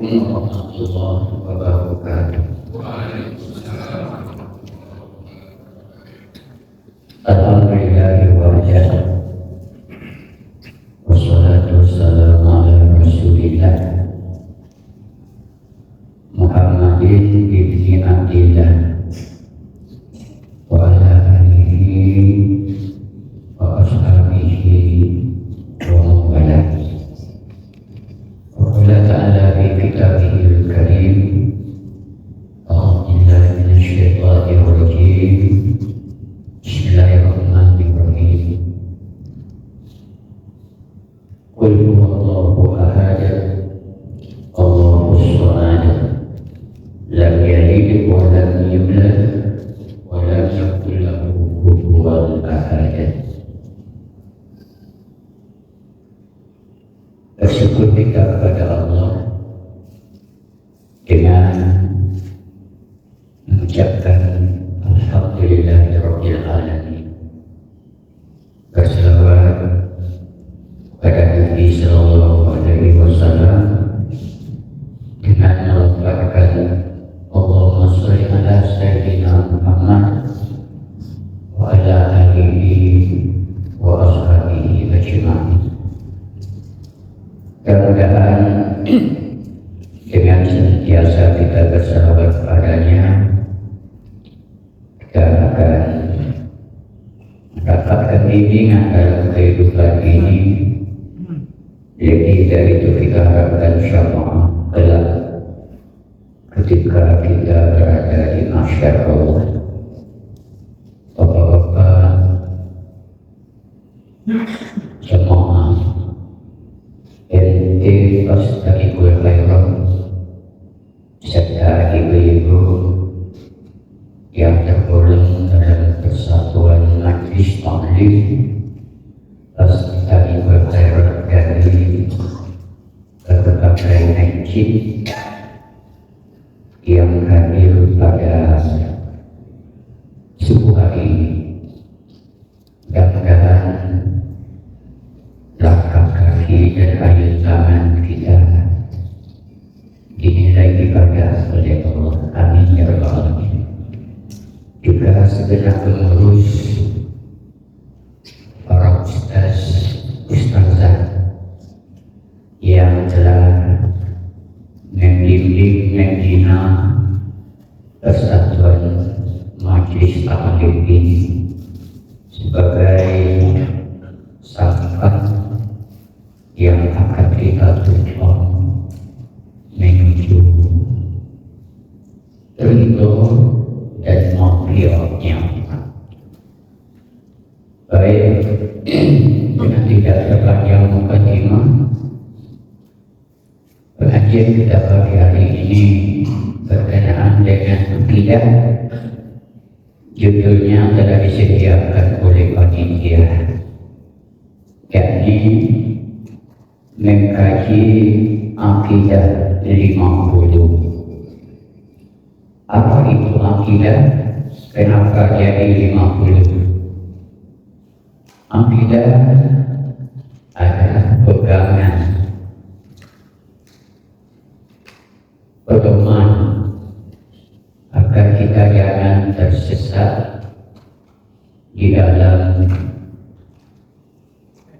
Assalamualaikum warahmatullahi wabarakatuh. Alhamdulillahi wajah. Wassalatu wassalamu ala rasulillah Muhammadin ibni Abdillah wa ala alihi wa ashabihi wa mawalah. Wa ta'ala fi kitabihil karim. A'udzubillahi minasyaitonir rajim. Bismillahirrahmanirrahim. Qul huwallahu ahad, Allahus samad, lam yalid wa lam yulad wa lam yakul lahu kufuwan ahad. Bersyukur kita kepada Allah dengan mengucapkan Alhamdulillahirabbil alamin. Berselawat kepada Nabi sallallahu alaihi wasallam dengan melafazkan Allahumma shalli ala sayyidina Muhammad wa ala alihi wa ashabihi ajma'in. Mudah-mudahan dengan senantiasa kita berselawat kepadanya, kita akan mendapatkan bimbingan dalam kehidupan ini. Lebih dari itu kita harapkan syafaat kelak ketika kita berada di mahsyar Allah. Bapak-bapak, jemaah, ente fastabiqul khairat, serta ibu-ibu yang tergolong dalam persatuan majlis taklim fastabiqul khairat dari berbagai masjid yang hadir pada subuh hari ini. Mudah-mudahan langkah kaki dan ayun tangan kita dinilai ibadah oleh Allah. Amin ya rabbal alamin. Juga segenap pengurus, para ustazah yang telah membimbing membina persatuan majlis taklim ini sebagai sahabat yang akan kita tuntun menuju ridho dan maghfirahnya. Baik, dengan tidak terpanjang mukadimah, pengajian kita pagi hari ini berkenaan dengan akidah. Judulnya telah disediakan oleh panitia, yakni mengkaji akidah 50. Apa itu akidah? Kenapa jadi 50? Akidah adalah pegangan, pedoman agar kita jangan tersesat di dalam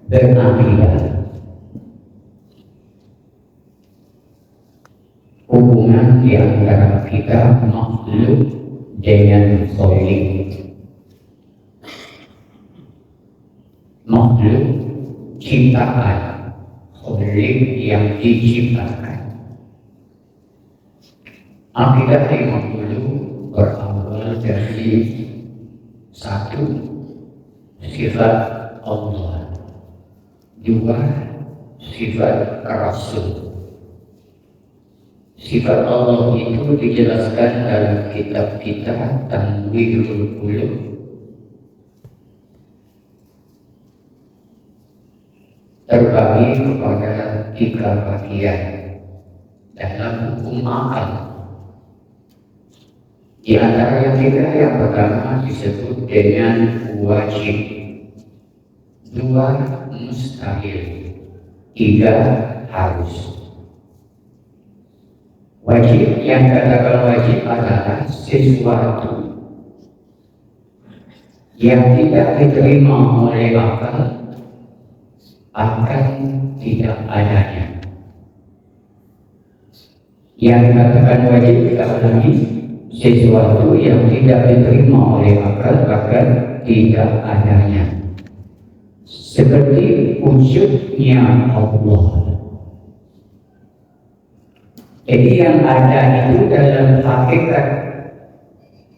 berakidah. Hubungan di antara kita makhluk dengan khaliq. Makhluk ciptaan, khaliq yang diciptakan. Akidah 50 berawal dari satu, sifat Allah, dua, sifat Rasul. Sifat Allah itu dijelaskan dalam kitab kita Tanwirul Qulub. Terbagi kepada 3 bagian dalam hukum akal. Di antara yang 3, yang pertama disebut dengan wajib, 2 mustahil, 3 harus. wajib, yang katakan wajib adalah sesuatu yang tidak diterima oleh akal akan tidak adanya. Yang katakan wajib kita ulangi, sesuatu yang tidak diterima oleh akal akan tidak adanya. Seperti wujudnya Allah. Jadi yang ada itu dalam hakikat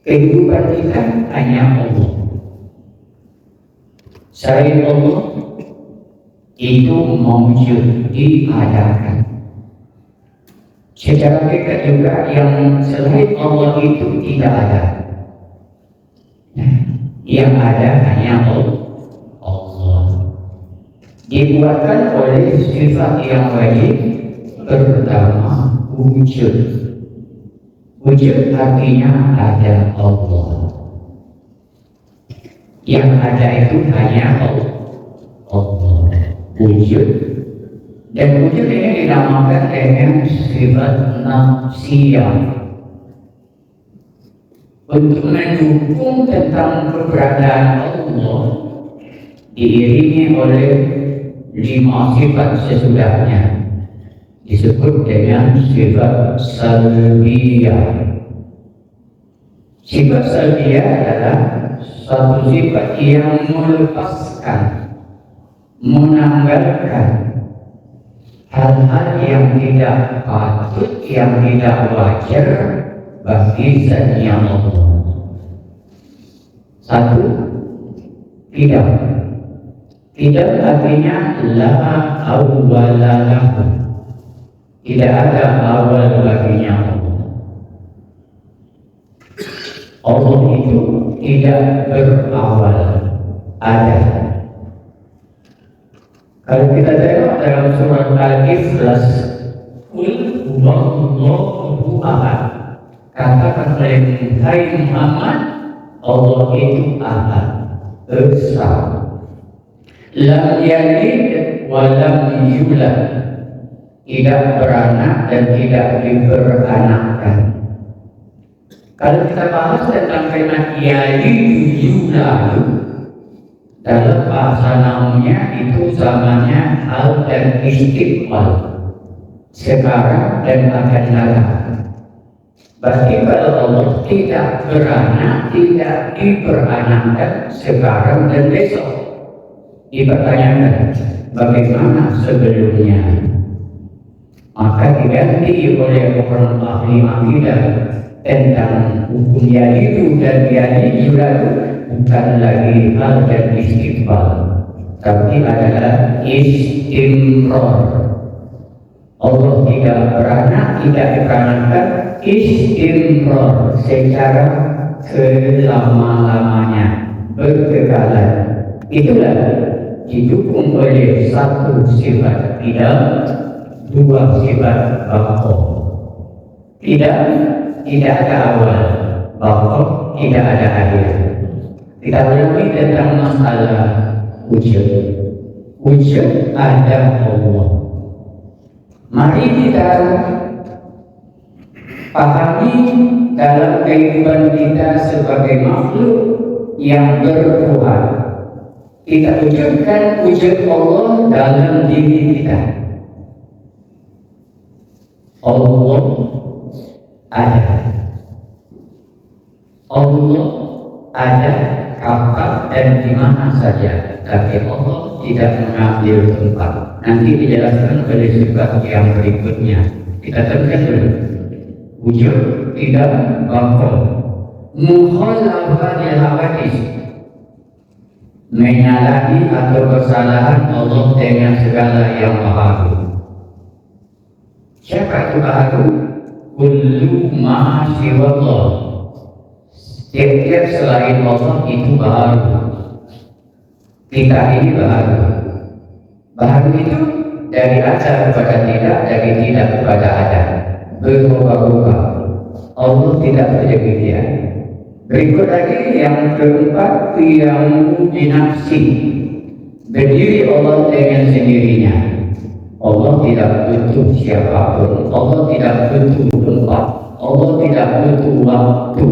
kehidupan kita hanya Allah. Selain Allah itu mewujud, diadakan. Secara hakikat juga yang selain Allah itu tidak ada. Yang ada hanya Allah. Dibuatkan oleh sifat yang wajib. Pertama, wujud. Wujud artinya ada Allah. Yang ada itu hanya Allah. Wujud. Dan wujud ini dinamakan dengan sifat nafsiyah. Untuk mendukung tentang keberadaan Allah, diiringi oleh 5 sifat sesudahnya. Disebut dengan sifat salbiyah. Sifat salbiyah adalah satu sifat yang melepaskan, menanggalkan hal-hal yang tidak patut, yang tidak wajar bagi zatnya Allah. Satu, tidak. Tidak artinya la awwala lahu. Tidak ada awal baginya Allah. Allah itu tidak berawal, ada. Kalau kita tengok dalam surat Al-Ikhlas, Qul huwallahu ahad. Katakan oleh Muhammad, Allah itu ahad, esa. Lam yalid wa lam yulad. Tidak beranak dan tidak diberanakkan. Kalau kita bahas tentang kalimat yalidu dalam bahasa namanya itu zamannya hal dan istiqbal, sekarang dan akan datang. Berarti kalau Allah tidak beranak, tidak diberanakkan sekarang dan besok, dipertanyakan bagaimana sebelumnya. Maka diganti oleh orang ahli akidah tentang hukum yalidu dan yaliduladu bukan lagi hal dan istiqbal, tapi adalah istimrar. Allah tidak beranak, tidak diperanakkan, istimrar secara selama-lamanya, berkekalan. Itulah didukung oleh satu sifat tidak, 2 sifat baqa. Tidak ada awal, baqa tidak ada akhir. Kita ulangi tentang masalah wujud. Wujud ada Allah. Mari kita pahami dalam kehidupan kita sebagai makhluk yang bertuhan. Kita wujudkan wujud Allah dalam diri kita. Allah ada. Allah ada kapan dan di mana saja, tapi Allah tidak mengambil tempat. Nanti dijelaskan oleh sifat yang berikutnya. Kita teruskan dulu. Wujud tidak bakal. Mukhalafah hawadis, menyalahi atau kesalahan Allah dengan segala yang baharu. Siapa itu baharu? Kullu ma siwallah. Setiap selain Allah itu baharu. Kita ini baharu. Baharu itu dari ada kepada tidak, dari tidak kepada ada. Berubah-ubah. Allah tidak berdemikian. Berikut lagi yang keempat, qiyamu binafsi. Berdiri Allah dengan sendirinya. Allah tidak butuh siapapun. Allah tidak butuh tempat. tempat. Allah tidak butuh waktu.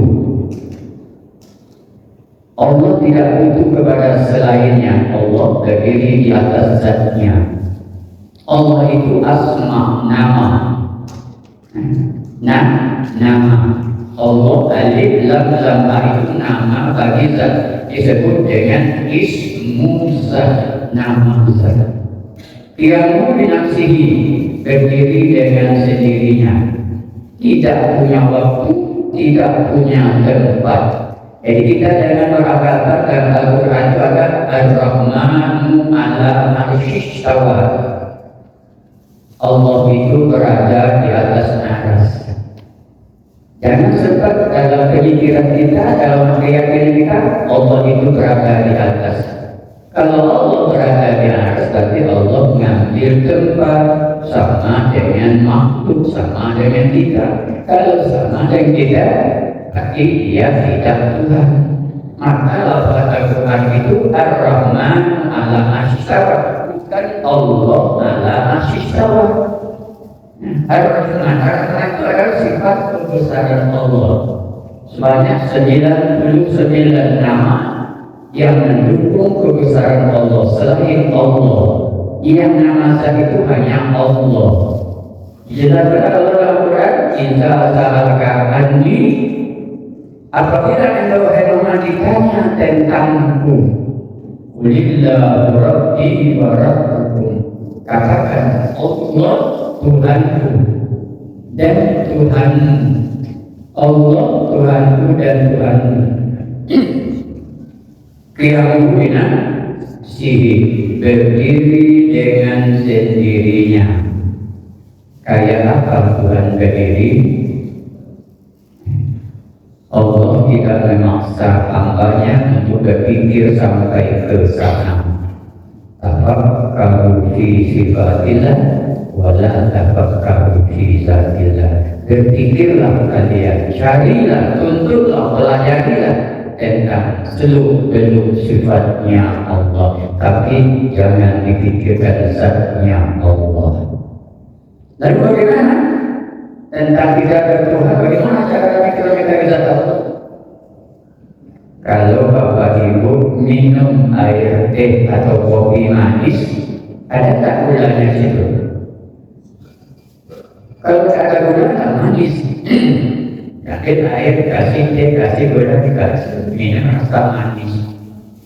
Allah tidak butuh kepada selainnya. Allah berdiri di atas zatnya. Allah itu asma, nama. Nama. Allah alif lam lam itu nama bagi zat, disebut dengan ismu zat, nama zat. Qiyamu binafsihi, berdiri dengan sendirinya, tidak punya waktu, tidak punya tempat. Jadi kita jangan berkata dalam Al-Quran itu ada Ar-Rahmanu ala arsyish istawa. Allah itu berada di atas aras. Jangan sempat dalam pemikiran kita, dalam keyakinan kita, Allah itu berada di atas. Kalau Allah berada di atas, berarti Allah mengambil tempat sama dengan makhluk, sama dengan kita. Kalau sama dengan kita, berarti dia tidak Tuhan. Maka lafaz Al-Quran itu Ar-Rahman ala arsyistawa, bukan Allah ala arsyistawa. Ar-Rahman itu adalah sifat kebesaran Allah. Sebanyak 99 nama yang mendukung kebesaran Allah selain Allah. Yang nama itu hanya Allah. Dijelaskan oleh Al-Quran, "Inna sa'alaka anni", apabila engkau Muhammad ditanya tentangku, "Qulillahu rabbi wa rabbukum", katakan Allah Tuhanku dan Tuhanmu. Allah Tuhanku dan Tuhanmu. Qiyamu binafsihi, berdiri dengan sendirinya. Kayak apa Tuhan berdiri? Allah tidak memaksa hambanya untuk berpikir sampai ke sana. Tafakkaru fi sifatillah wala tafakkaru fi zatillah. Berpikirlah kalian, carilah, tuntutlah, pelajarilah tentang seluk-beluk sifatnya Allah, tapi jangan dipikirkan zatnya Allah. Lalu bagaimana tentang tidak bertuhan? Bagaimana cara kita zat Allah? Kalau Bapak Ibu minum air teh atau kopi manis, ada tak gulanya situ? Kalau tak ada gula, tak manis. Yakin air kasih teh, kasih gula, dikasih minum rasa manis.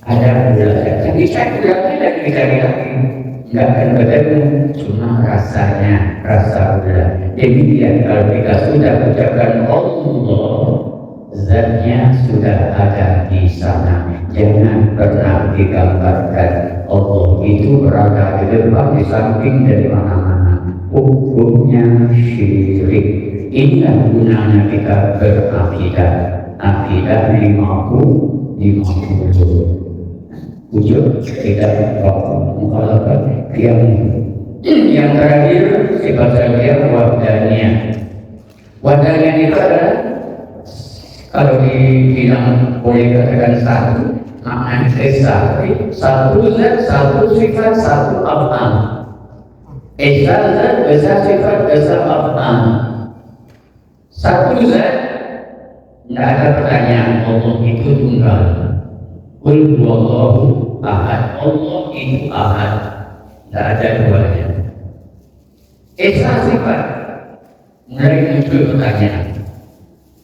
Ada gula saja. Bisa gulanya dan dicari lagi. Enggak akan ketemu, cuma rasanya, rasa gula. Demikian kalau kita sudah ucapkan Allah, zatnya sudah ada di sana. Jangan pernah digambarkan Allah itu berada di depan, di samping, dari mana-mana. Hukumnya syirik. Inilah gunanya kita berakidah. Akidah 50. Wujud kita mukhalafat yang terakhir sifat saya wahdaniyah. Wahdaniyah itu adalah kalau dibilang boleh katakan satu, maknanya satu zat, satu sifat, satu af'al. Esa zat, esa sifat, esa af'al. Satu zat, tidak ada pertanyaan. Allah itu tunggal. Qul huwallahu ahad. Allah itu ahad. Tidak ada duanya. Esa sifat, mulai muncul pertanyaan.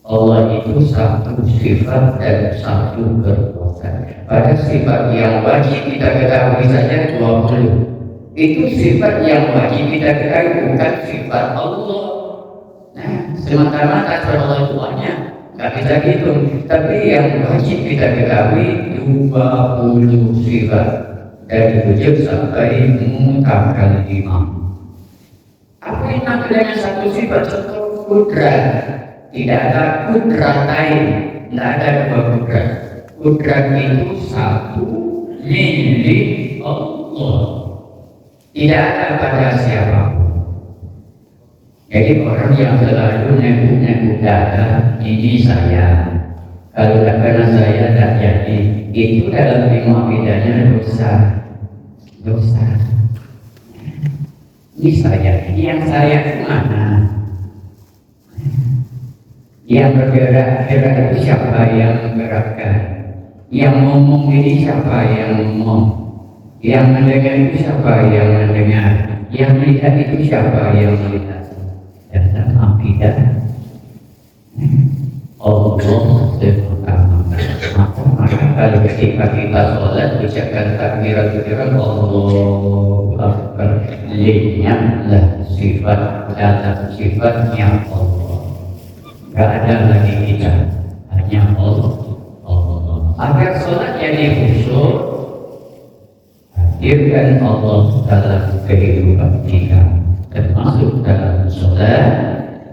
Allah itu satu sifat dan satu kekuasaan. Pada sifat yang wajib kita ketahui saja 20. Itu sifat yang wajib kita ketahui, bukan sifat Allah. Nah, semata-mata Allah itu banyak, nggak bisa hitung. Tapi yang wajib kita ketahui 20 sifat, dari wujud sampai mutakalimah. Apa yang namanya dengan satu sifat? Satu kudrat. Tidak ada kudrat lain, tidak ada dua kudrat. Kudrat itu satu milik Allah, tidak ada pada siapapun. Jadi orang yang selalu nebuk-nebuk dada, ini saya, kalau tak kena saya tak jadi, itu dalam lima bidanya dosa. Ini saya, yang saya mana? Yang bergerak-gerak itu siapa yang menggerakkan? Yang ngomong ini siapa yang ngomong? Yang mendengar itu siapa yang mendengar? Yang melihat itu siapa yang melihat? Dan akidah Allah maka kalau ketika kita sholat ucapkan takbiratul Allahu Akbar, lihatlah sifat dalam sifatnya Allah. Gak ada lagi kita, hanya Allah. Agar sholat jadi khusyuk, hadirkan Allah dalam kehidupan kita, termasuk dalam sholat.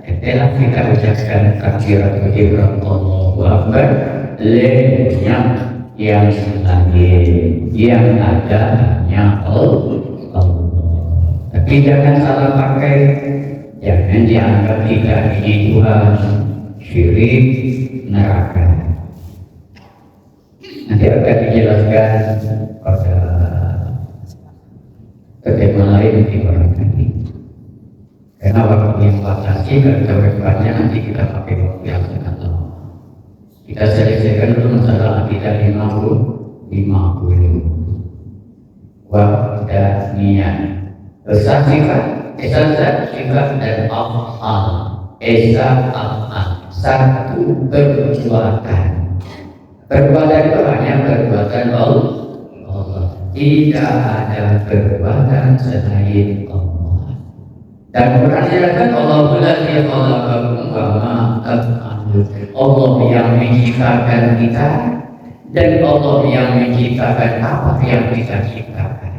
Setelah kita ucapkan takbiratul Allahu Akbar, lenyap yang lain, yang ada hanya Allah. Tapi jangan salah pakai, jangan dianggap kita ini Tuhan, syirik, neraka. Nanti akan dijelaskan pada pertemuan lain di barangkali. Karena waktu yang batasi, kalau banyak nanti kita pakai waktu yang sangat lama. Kita selesaikan dulu masalah akidah 50. Wahdaniyah. Esa sifat, sifat dan af'al. Esa af'al. Satu perbuatan. Perbuatan itu hanya perbuatan Allah. Tidak ada perbuatan selain Allah. Dan Quran jelaskan Allah yang menciptakan kita dan Allah yang menciptakan apa yang kita ciptakan.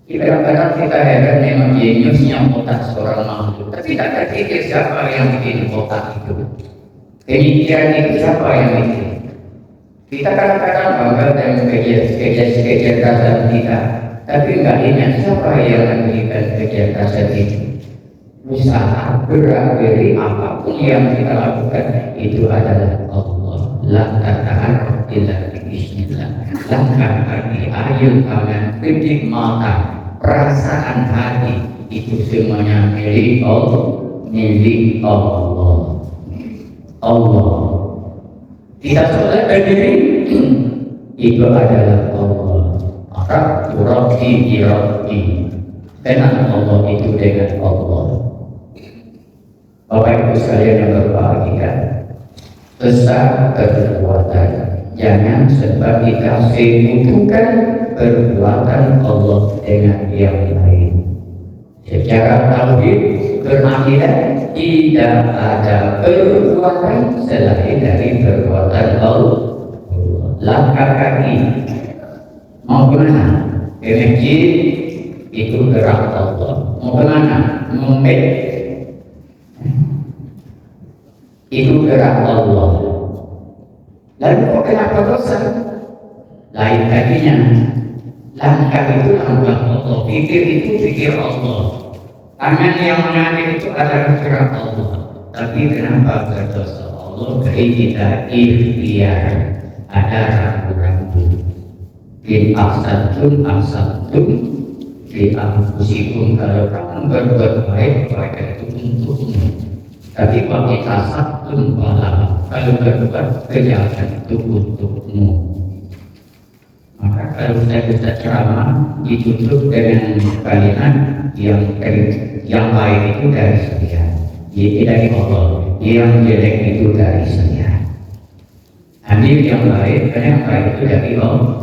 Kadang-kadang kita heran memang jeniusnya otak seorang makhluk, tapi tidak ada pikir siapa yang bikin otak itu. Pemikiran itu siapa yang bikin? Kita kadang-kadang bangga dengan kecerdasan kita, tapi nggak ingat siapa yang memberikan kecerdasan itu. Usaha gerak-geri apapun yang kita lakukan itu adalah Allah. La ta'ala illa bismillah. Langkah kaki, ayun tangan, titik mata, perasaan hati itu semuanya milik Allah. Milik Allah. Allah. Kita sholat berdiri itu adalah Allah. Rabbi karena Allah itu dengan Allah. Bapak Ibu sekalian yang berbahagia, besar perbuatan, jangan sebab kita sibukkan perbuatan Allah dengan yang lain. Secara tauhid berakidah tidak ada perbuatan selain dari perbuatan Allah. Langkah kaki mau kemana? Ke masjid itu gerak Allah. Mau kemana? Ngompet itu gerak Allah. Lalu kok kenapa bosan? Lain kakinya. Langkah itu langkah Allah. Pikir itu pikir Allah. Tangan yang mengalir itu adalah gerak Allah. Tapi kenapa berdosa Allah? Beri kita ikhtiar. Ada ragu-ragu. In ahsantum fi anfusikum, kalau kamu berbuat baik itu untukmu. Tapi kalau ahsantum kalau berbuat kejahatan itu untukmu. Maka kalau saya bisa ceramah ditutup dengan kalimat yang baik itu dari saya, yaitu dari Allah. Yang jelek itu dari saya. Ambil yang baik, karena yang baik itu dari Allah.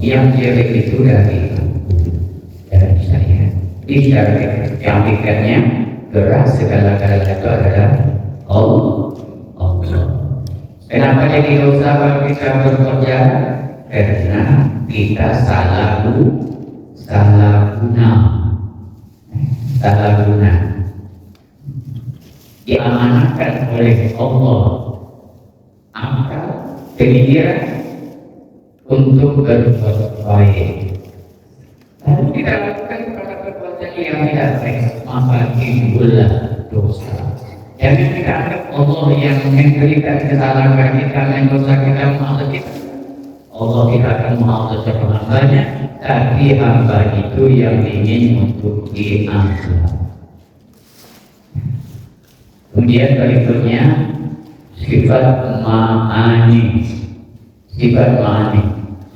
Yang jelek itu dari saya. Tidak yang pikirnya gerak segala-galanya itu adalah Allah. Kenapa jadi dosa kalau kita bekerja? Karena kita salah guna. Diamanahkan oleh Allah akal, pemikiran untuk berbuat baik. Lalu kita lakukan pada perbuatan yang tidak baik, maka timbullah dosa. Jangan kita anggap Allah yang memberikan kesalahan kita, mendosa kita, maaf kita. Allah tidak akan maaf hambanya, tapi hamba itu yang ingin untuk diangkat. Kemudian berikutnya sifat ma'ani. Sifat ma'ani.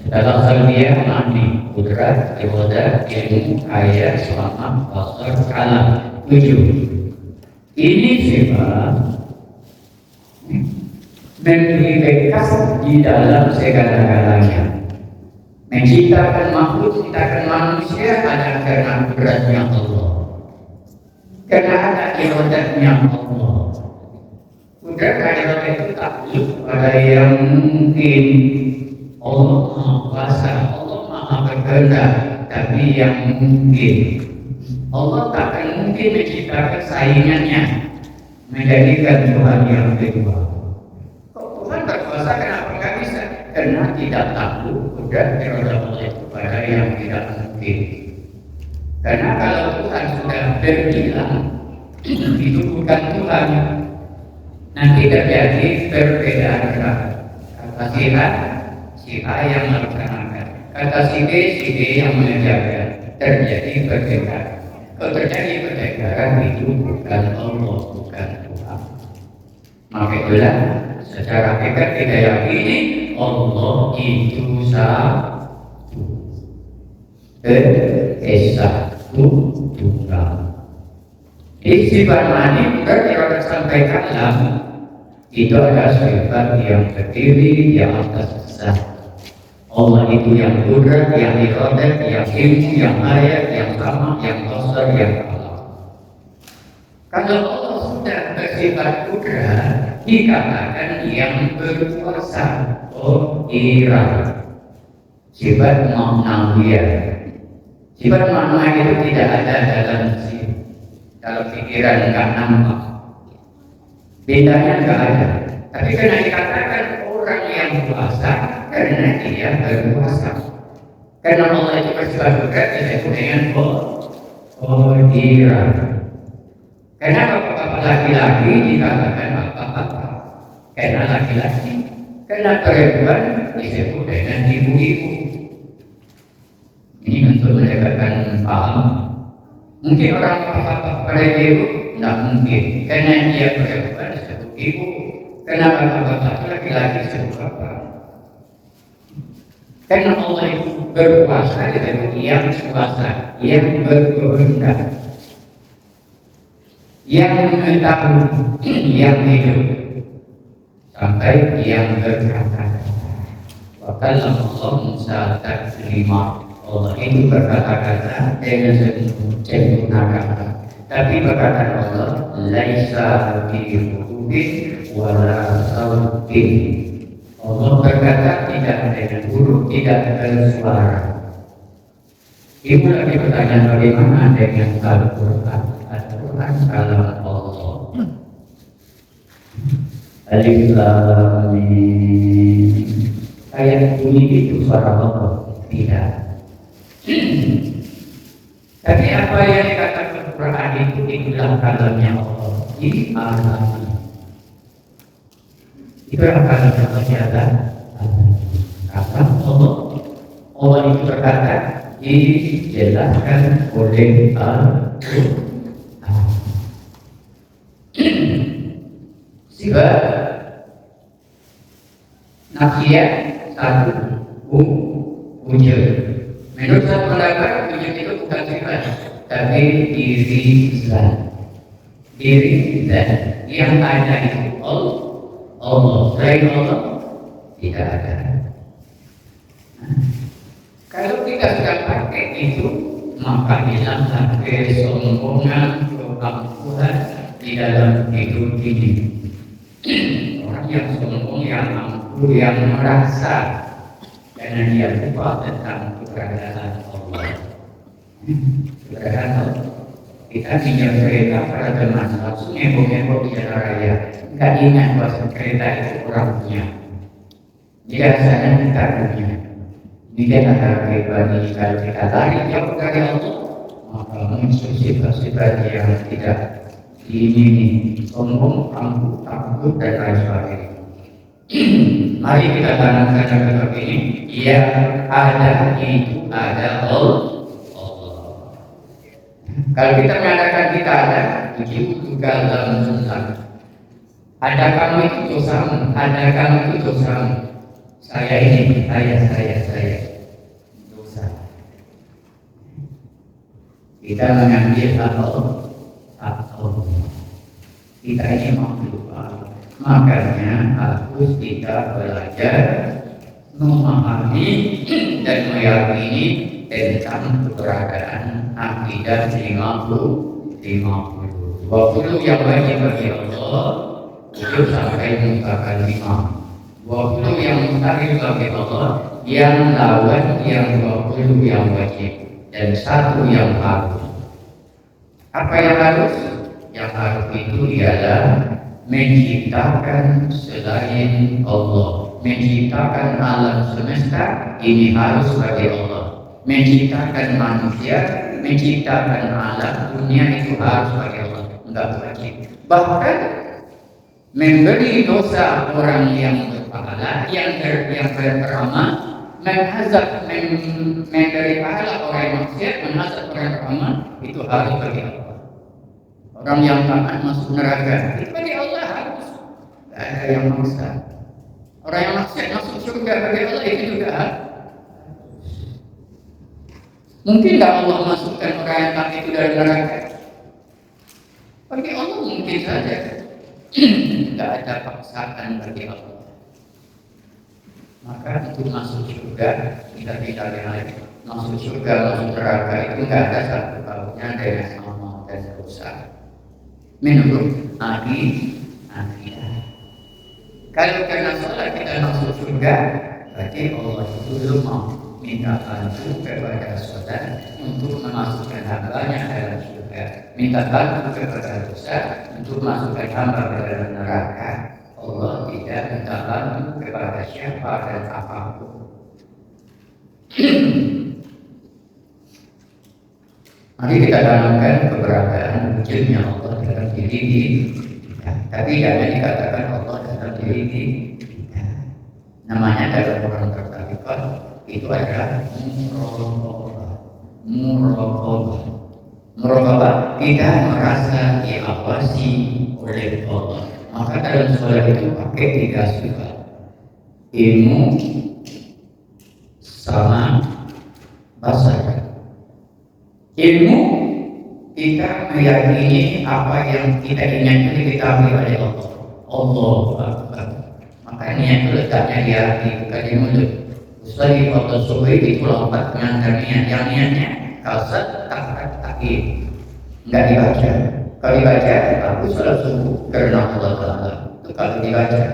Dalam hal dia ma'ani, kudrat, ibadah, ilmu, ayat, selamat, basar, kalam. 7. Ini sifat memberi bekas di dalam segala-galanya. Menciptakan makhluk, ciptakan manusia adalah karena kudratnya Allah. Karena ada ibadatnya Allah. Kudrat adalah itu takluk pada yang mungkin. Allah Maha Kuasa, Allah Maha Berkehendak, tapi yang mungkin. Allah takkan mungkin menciptakan saingannya, menjadikan Tuhan yang kedua. Kok Tuhan berkuasa, kenapa nggak bisa? Karena tidak takluk kudrat ibadah Allah kepada yang tidak mungkin. Karena kalau Tuhan sudah berbilang, itu bukan Tuhan. Nanti terjadi perbedaan kata si A yang melaksanakan, kata si B yang mengerjakan, terjadi perbedaan. Kalau terjadi perbedaan itu bukan Allah, bukan Tuhan. Maka itulah secara hakikat kita yakini Allah itu satu, satu Tuhan. Jadi sifat ma'ani berarti kita sampaikanlah itu adalah sifat yang terdiri di atas zat. Allah itu yang kudrat, yang iradat, yang ilmu, yang ayat, yang sama, yang basar, yang kalam. Kalau Allah sudah bersifat kudrat, dikatakan yang berkuasa. Oh, iradat. Sifat ma'nawiyah. Sifat ma'nawiyah itu tidak ada dalam pikiran, nggak nampak. Bedanya nggak ada. Tapi karena dikatakan orang yang kuasa, karena dia berkuasa. Karena Allah itu bersifat kudrat, disebut dengan qadiran. Karena bapak-bapak laki-laki dikatakan bapak-bapak. Karena laki-laki. Karena perempuan disebut dengan ibu-ibu. Ini untuk mendapatkan paham. Mungkin orang bapak-bapak pada ibu, tidak mungkin. Karena dia perempuan disebut ibu. Karena bapak-bapak laki-laki disebut bapak. Karena Allah itu berkuasa, disebut yang kuasa, yang berkehendak, yang mengetahui, yang hidup, sampai yang berkata. Bahkan Allah Musa taklima. Allah itu berkata-kata dengan sempurna kata. Tapi perkataan Allah laisa bi-hurufin wala sautin. Allah berkata tidak dengan huruf, tidak bersuara. Ibu lagi bertanya bagaimana dengan Al-Quran? Al-Quran kalam Allah. Alif Lam Mim. Kayak bunyi itu suara Allah. Tidak. Tapi apa yang dikatakan Quran itu itulah kalamnya Allah. Ini alami. Itulah kalamnya Allah. Kata Allah. Allah itu berkata dijelaskan oleh Al-Quran. Sifat nafsiyah satu wujud. Menurut satu pendapat wujud itu bukan sifat, tapi diri zat. Diri zat yang ada itu Allah. Selain Allah tidak ada. Kalau kita sudah pakai itu, maka hilanglah kesombongan, keangkuhan di dalam hidup ini. Orang yang sombong, yang angkuh, yang merasa karena dia lupa tentang keberadaan Allah. Keberadaan Allah. Kita pinjam kereta pada teman, langsung ngebok-ngebok di jalan raya. Nggak ingat bahwa kereta itu orang punya. Jika sana kita punya. Jika ada pribadi, kalau kita lari jauh dari Allah, maka muncul sifat-sifat yang tidak diingini, sombong, angkuh, takut, dan lain sebagainya. Mari kita tanamkan seperti ini. Yang ada itu ada Allah. Kalau kita mengatakan kita ada, itu juga dalam sunnah. Ada kamu itu dosamu, ada kamu itu dosamu. Saya ini, saya dosa. Kita mengambil hak Allah. Kita ini makhluk Allah. Makanya harus kita belajar memahami dan meyakini tentang keberadaan akidah 50. 20 yang wajib bagi Allah itu sampai mengungkapkan 5. 20 yang mustahil bagi Allah, yang lawan yang 20 yang wajib, dan 1 yang harus. Apa yang harus? Yang harus itu ialah menciptakan selain Allah, menciptakan alam semesta ini harus bagi Allah, menciptakan manusia, menciptakan alam dunia itu harus bagi Allah, enggak wajib. Bahkan memberi dosa orang yang berpahala, yang beramal, menghazab memberi pahala orang yang maksiat, menghazab orang yang beramal, itu harus bagi Allah. Orang yang taat masuk neraka, itu bagi Allah harus, tidak ada yang maksa. Orang yang maksiat masuk surga bagi Allah itu juga harus. Mungkinkah Allah masukkan orang yang taat itu dalam neraka? Bagi Allah mungkin saja. Tidak ada paksaan bagi Allah. Maka untuk masuk surga kita tidak lagi masuk surga, masuk neraka itu tidak ada satu pautnya dengan amal dan dosa. Menurut akidah. Kalau karena sholat kita masuk surga, berarti Allah itu belum mau minta bantu kepada sholat untuk memasukkan hambanya dalam surga, minta bantu kepada dosa untuk masukkan hamba ke dalam neraka. Allah tidak minta bantu kepada siapa dan apapun. Mari kita tanamkan keberadaan wujudnya Allah dalam diri kita. Tapi jangan dikatakan Allah dalam diri kita. Namanya dalam orang tertarik itu adalah muraqabah. Kita merasa diawasi oleh Allah. Maka dalam sholat itu pakai 3 sifat: ilmu, sama, basar. Ilmu, kita meyakini apa yang kita ingat itu diketahui oleh Allah. Allah Akbar. Makanya itu letaknya di hati, bukan di mulut. Ustaz waktu subuh itu lompat mengantar niat, yang niatnya kasat, takkid, enggak dibaca. Kalau dibaca, aku sholat subuh karena Allah Taala. Itu kalau dibaca.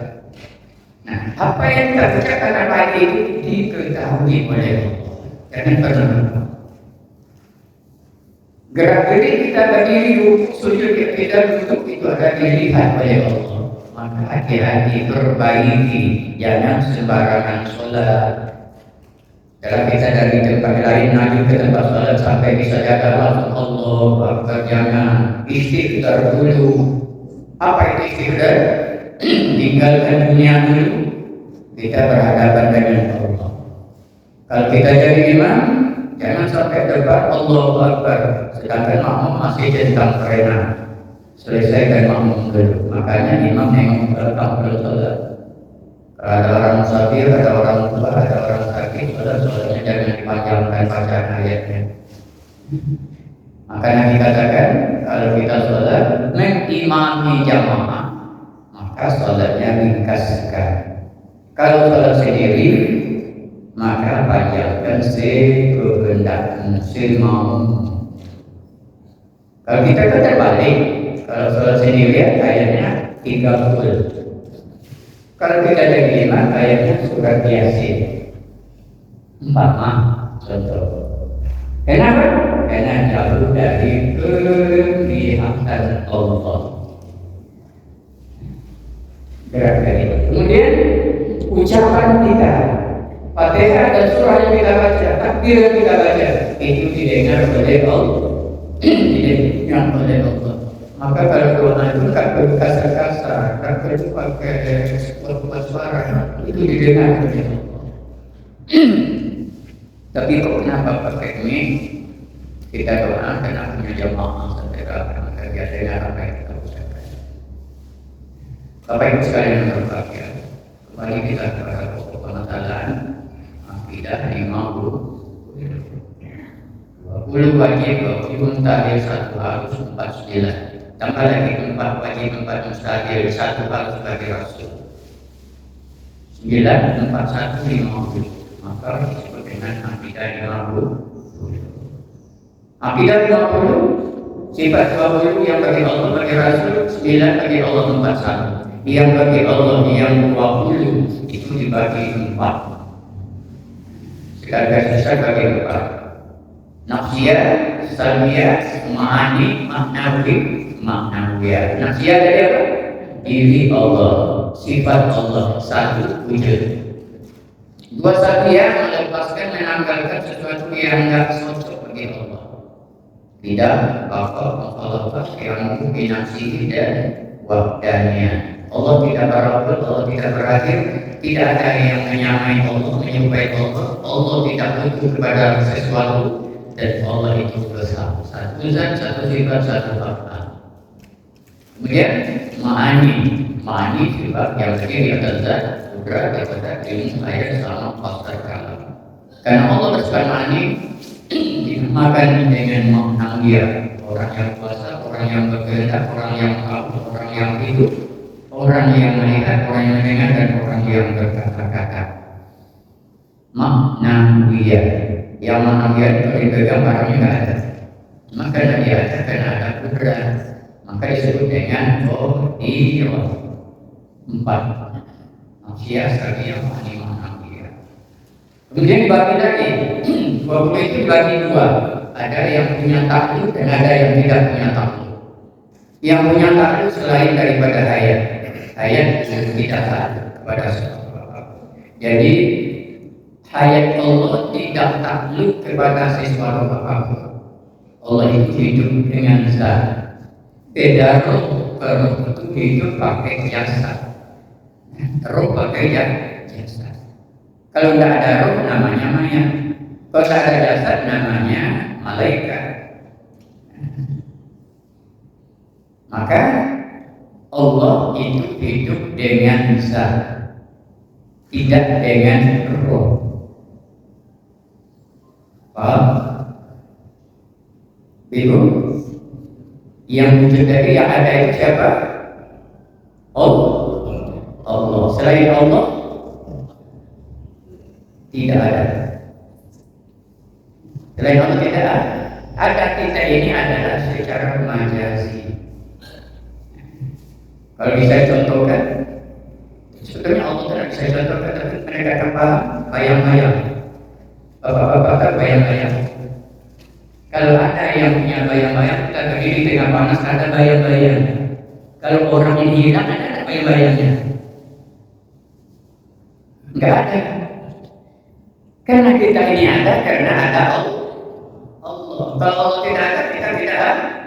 Nah, apa yang kita baca karena baik itu diketahui oleh Allah. Jangan pernah gerak gerik kita berdiri, sujud kita duduk itu ada dilihat oleh Allah. Maka hati-hati, perbaiki, jangan sembarangan sholat. Kalau kita dari tempat lain maju ke tempat sholat sampai bisa jaga langsung Allah Akbar, jangan. Istighfar dulu. Apa itu istighfar? Tinggalkan dunia dulu, kita berhadapan dengan Allah. Kalau kita jadi imam, jangan sampai debat Allahu Akbar sedangkan makmum masih centang kerena. Selesaikan makmum dulu. Makanya imam nengok ke belakang belum sholat. Ada orang musafir, ada orang tua, ada orang sakit, sholatnya jangan dipanjangkan bacaan ayatnya. Makanya dikatakan kalau kita sholat mengimami jamaah, maka sholatnya ringkaskan. Kalau sholat sendiri, maka panjangkan sekehendakmu, semau. Kalau kita kan terbalik, kalau sholat sendirian ayatnya 30. Kalau kita jadi imam ayatnya surat Yasin 4 contoh. Kenapa? Karena jauh dari kelihatan Allah. Gerak dari. Kemudian ucapan kita, Fatihah dan surah yang kita baca, takbir yang kita baca, itu didengar oleh Allah. Didengar oleh Allah. Maka kalau doa itu tak perlu kasar-kasar, tak perlu pakai sebuah suara, itu didengar oleh Allah. Tapi kok kenapa pakai ini? Kita doa karena punya jamaah sampai maka dia dengar apa yang kita ucapkan. Bapak Ibu sekalian yang berbahagia, kembali kita kepada pokok permasalahan akidah 20 wajib, 20 mustahil, 1 harus, 4 sunnah. Tambah lagi 4 wajib, 4 mustahil, 1 harus bagi Rasul. 9, 4, 1, 50. Maka disebut dengan akidah 50. Akidah 50, sifat 20 yang bagi Allah, bagi Rasul, 9 bagi Allah, 4, 1. Yang bagi Allah yang 20 itu dibagi 4. Sekaligus besar bagi 4. Nafsiyah, salbiyah, ma'ani, maknawiyah. Nafsiyah dari apa? Diri Allah, sifat Allah, satu wujud. 2 salbiyah, melepaskan, menanggalkan sesuatu yang tidak cocok bagi Allah. Tidak apa-apa yang binafsihi dan wahdaniyah. Allah tidak berawal, Allah tidak berakhir, tidak ada yang menyamai Allah, menyerupai Allah. Allah tidak butuh kepada sesuatu, dan Allah itu besar. Satu zat, satu sifat, satu fakta. Kemudian ma'ani sifat yang terdiri atas zat, kudrat, kata ilmu, ayat, sama fakta kalam. Karena Allah bersifat ma'ani, dinamakan dengan makna dia. Orang yang kuasa, orang yang berkehendak, orang yang tahu, orang yang hidup, orang yang melihat, orang yang mendengar, dan orang yang berkata-kata. Makna dia. Yang mana dia itu dipegang barangnya tidak ada, maka dia ada karena ada kudrat, maka disebut dengan qadirah. 4 manusia sekali yang mana dia. Kemudian dibagi lagi 20 itu dibagi 2, ada yang punya takluk dan ada yang tidak punya takluk. Yang punya takluk selain daripada hayat tidak ada kepada sesuatu. Jadi hayat Allah tidak takluk kepada sesuatu apapun. Allah itu hidup dengan zat. Beda roh, roh itu hidup pakai jasad. Roh pakai jasad. Kalau tidak ada roh namanya mayat. Kalau tidak ada jasad namanya malaikat. Maka Allah itu hidup dengan zat, tidak dengan roh. Bingung? Yang wujud dari yang ada itu siapa? Allah. Selain Allah tidak ada. Selain Allah tidak ada. Ada kita ini adalah secara majazi. Kalau bisa contohkan, sebetulnya Allah tidak bisa contohkan, tapi mereka akan paham bayang-bayang. Bapak-bapak bayang-bayang. Kalau ada yang punya bayang-bayang, kita berdiri tengah panas, ada bayang-bayang. Kalau orang ini hilang, ada bayang-bayangnya? Enggak ada. Karena kita ini ada, karena ada Allah. Kalau Allah tidak ada, kita tidak ada.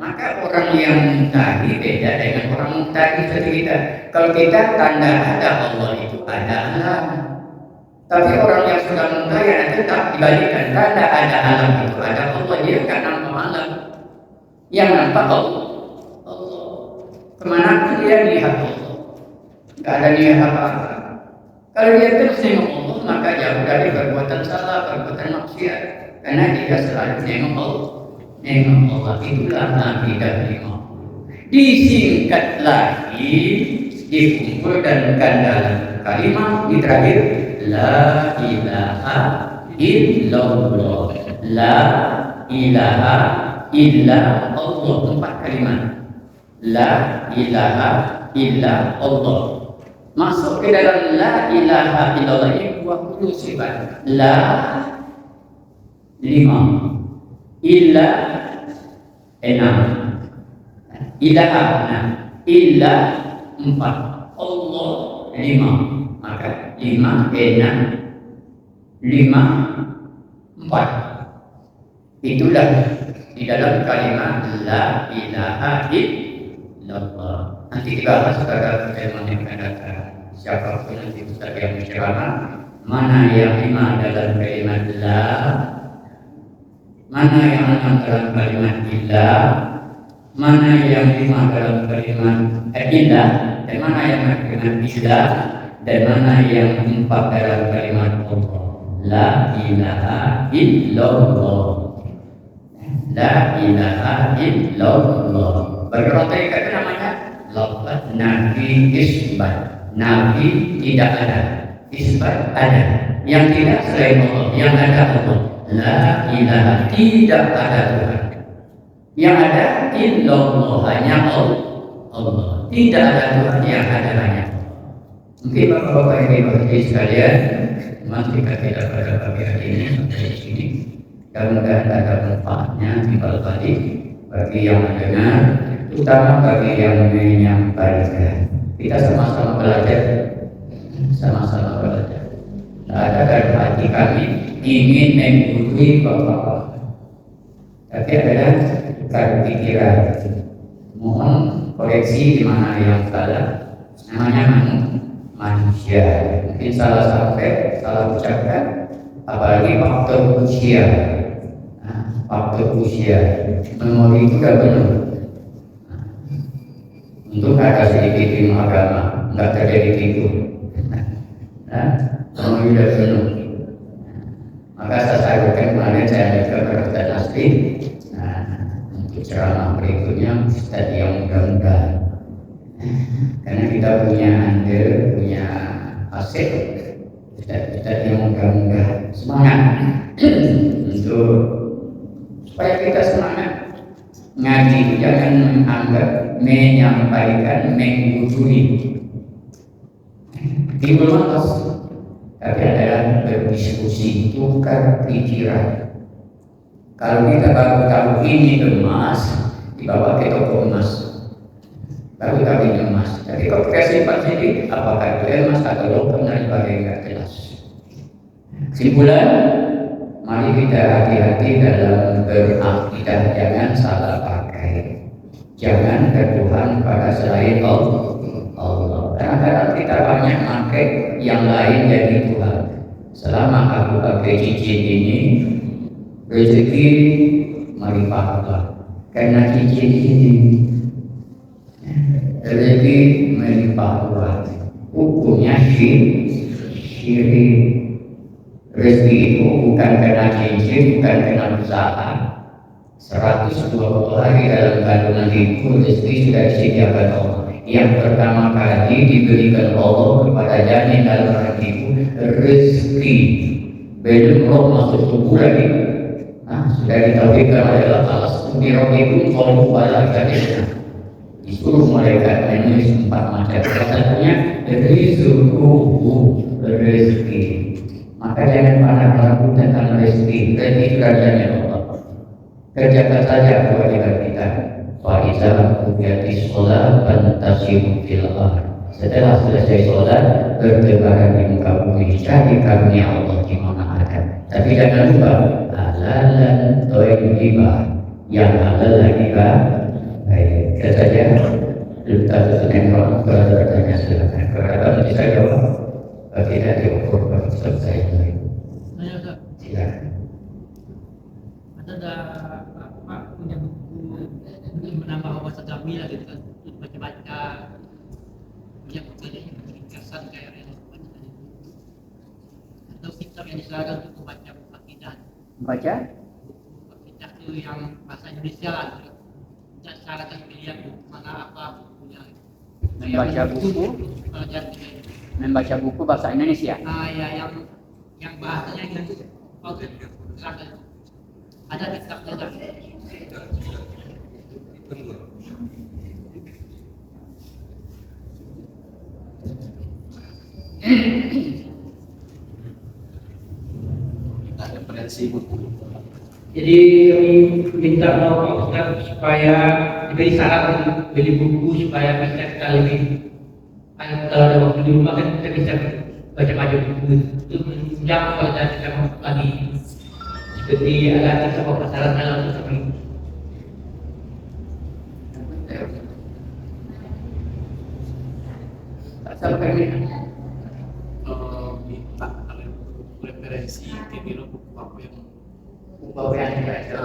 Maka orang yang tadi beda dengan orang tadi seperti kita. Kalau kita tanda ada Allah itu ada alam. Tapi orang yang sudah mengkaya tetap dibalikan, tanda ada alam itu ada Allah, dia kan nampak alam. Yang nampak Allah. Kemana pun dia lihat Allah. Tidak ada lihat apa-apa. Kalau dia terus nengok Allah, maka jauh dari perbuatan salah, perbuatan maksiat. Karena dia selalu nengok Allah. Nengok Allah, itulah Nabi dan 50. Disingkat lagi, dikumpulkan dalam kalimat di terakhir, La ilaha illallah. La ilaha illa Allah. 4 kalimat. La ilaha illa Allah. Masuk ke dalam la ilaha illallah ini 20 sifat. La 5, illa 6, ilaha 6, illa 4, Allah 5. Maka 5, 6, 5, 4. Itulah di dalam kalimat la ilaha illallah. Nanti dibahas pada pertemuan yang akan datang. Siapapun nanti Ustaz yang menceramah, mana yang 5 dalam kalimat la, mana yang 6 dalam kalimat illa, mana yang lima dalam kalimat indah, dan mana yang kalimat ilah, dan mana yang empat dalam kalimat Allah. La ilaha illallah. La ilaha illallah. Berkata itu namanya lafaz nabi isbat. Nabi tidak ada, isbat ada. Yang tidak selain Allah, yang ada Allah. La ilaha, tidak ada Tuhan. Yang ada illallah, hanya Allah. Tidak ada Tuhan, yang ada hanya Allah. Mungkin bapak-bapak yang diberkati sekalian, memang kita tidak pada pagi hari ini sampai di sini. Mudah-mudahan ada manfaatnya bagi yang mendengar, terutama bagi yang menyampaikan. Kita sama-sama belajar, sama-sama belajar. Ada dari hati kami ingin mengikuti bapak-bapak, tapi adalah tukar pikiran. Mohon koreksi di mana yang salah. Namanya manusia. Mungkin salah sampai, salah ucapkan, apalagi faktor usia. Faktor usia, memori itu gak benar. Untuk ada sedikit ilmu agama, nggak terjadi itu. Memori udah penuh. Maka saya sampaikan kemarin saya minta kepada asli. Untuk ceramah berikutnya Ustaz yang mudah-mudahan. Karena kita punya andil, punya aset. Ustaz yang mudah-mudahan semangat untuk supaya kita semangat ngaji. Jangan menganggap menyampaikan menggurui timbul malas, tapi adalah berdiskusi, tukar pikiran. Kalau kita baru tahu ini emas, dibawa ke toko emas, baru tahu ini emas. Tapi kalau kita simpan sendiri, apakah itu emas atau logam dan sebagainya, nggak jelas. Kesimpulan, mari kita hati-hati dalam berakidah, jangan salah pakai, jangan bertuhan pada selain Allah. Kadang-kadang kita banyak pakai yang lain jadi Tuhan. Selama aku pakai cincin ini, rezeki melimpah, karena cincin ini rezeki melimpah. Hukumnya syirik. Rezeki itu bukan karena cincin, bukan karena usaha. 120 hari dalam kandungan ibu, rezeki sudah disediakan Allah. Yang pertama kali diberikan Allah kepada janin dalam rahim ibu, rezeki. Belum roh masuk tubuh lagi. Sudah ditauhidkan adalah alas dirobibun kalau wala kadina. Disuruh malaikat menulis 4 macam. Satunya rezeki. Maka jangan pernah ragu tentang rezeki. Rezeki itu kerjanya Allah. Kerjakan saja kewajiban kita. Fa'izah kubiyatis sholat fantasimu fil ardh. Setelah selesai sholat, bertebaran di muka bumi, cari karunia Allah di mana ada. Tapi jangan lupa halalan thayyibah, yang halal lagi baik. Kita saja kita tutup kalau bertanya silakan. Kalau bisa jawab, tidak diukur selesai. Silakan. Ada Pak punya buku untuk menambah wawasan kami gitu kan, untuk baca-baca banyak bacanya ringkasan kayak yang atau kitab yang disarankan untuk membaca buku akidah. Baca? Buku akidah itu yang bahasa Indonesia lah. Tidak disarankan pilihan mana apa bukunya. Membaca buku? Membaca buku bahasa Indonesia. Ya yang bahasanya itu silakan. Ada kitabnya kan? Referensi buku. Jadi kami minta Pak Ustaz supaya diberi saran untuk beli buku supaya bisa kita lebih kalau ada waktu di rumah kan kita bisa baca buku itu menunjang pada kita lagi seperti ada kita pasaran dalam seperti Sampai ini. Minta kalian referensi kira-kira buku apa yang Bapak yang baca.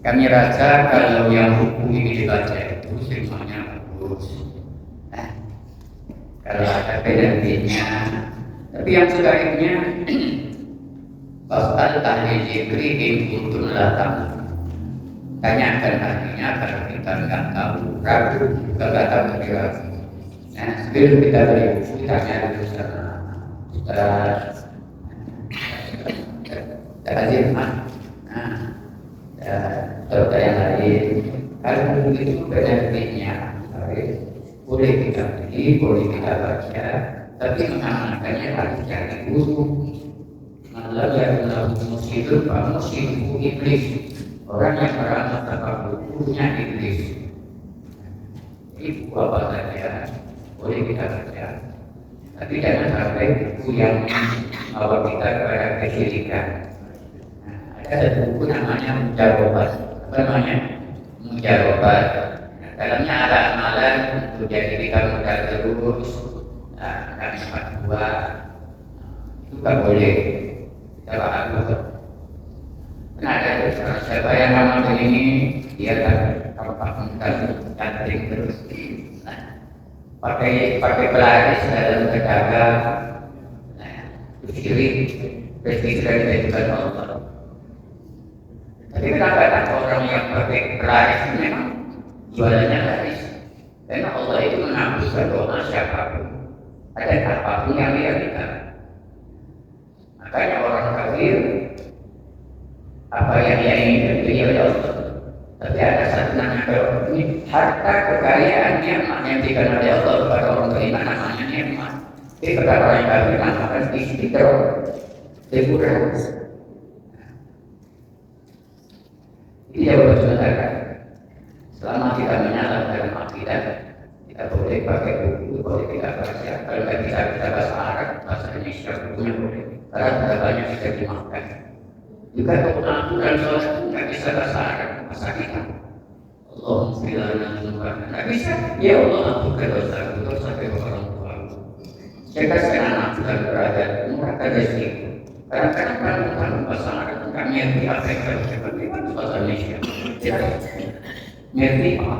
Kami rasa kalau yang buku ini dibaca itu semuanya bagus. Nah, kalau ada benefitnya, tapi yang sebaiknya pasal ahli zikri in kuntum la ta'lamun. Tanyakan ahlinya kalau kita nggak tahu, ragu, nggak tahu tapi ragu. Nah, sebelum kita beri buku, tanya dulu sama kita Azirman, atau yang lain. Kalau begitu benefitnya, boleh kita beli, boleh kita baca, tapi mengamalkannya harus cari guru. Malah yang musibah, musibah iblis. Orang yang beramal tanpa bukunya iblis. Ini buku apa saja boleh kita baca, tapi jangan sampai buku yang membawa kita kepada kesyirikan. Ada satu buku namanya Mujarobat. Apa namanya? Mujarobat. Dalamnya ada amalan untuk jadi kita modal terus. Kami fatwa itu tak boleh. Kita bahas. Nah, ada siapa yang amal ini dia tak cantik terus. Pakai pelaris dalam berjaga, kiri, beristirahat juga Allah. Tapi kadang-kadang orang yang pakai pelaris memang jualannya laris. Karena Allah itu menghapuskan doa siapapun, ada apapun yang dia minta. Makanya orang kafir apa yang dia inginkan itu ya Allah. Tapi ada satu nama ini harta kekayaan nikmat yang diberikan oleh Allah kepada orang beriman namanya nikmat. Jadi kepada orang yang beriman akan istiqoroh, hiburan. Ini yang bersebenarnya. Selama kita menyalahkan akidah, kita boleh pakai buku, boleh kita baca. Kalau kita bahasa Arab, bahasa Indonesia bukunya boleh. Karena ada banyak bisa dimakan. Juga pengampunan sholat itu nggak bisa bahasa Arab, bahasa kita. Allah nggak bisa. Ya Allah ampunkan dosa orang tua. Cekaskan anak dan berada murahkan rezeki. Kadang-kadang kan bahasa Arab kami yang diabaikan seperti itu bahasa Indonesia. Tidak ngerti apa?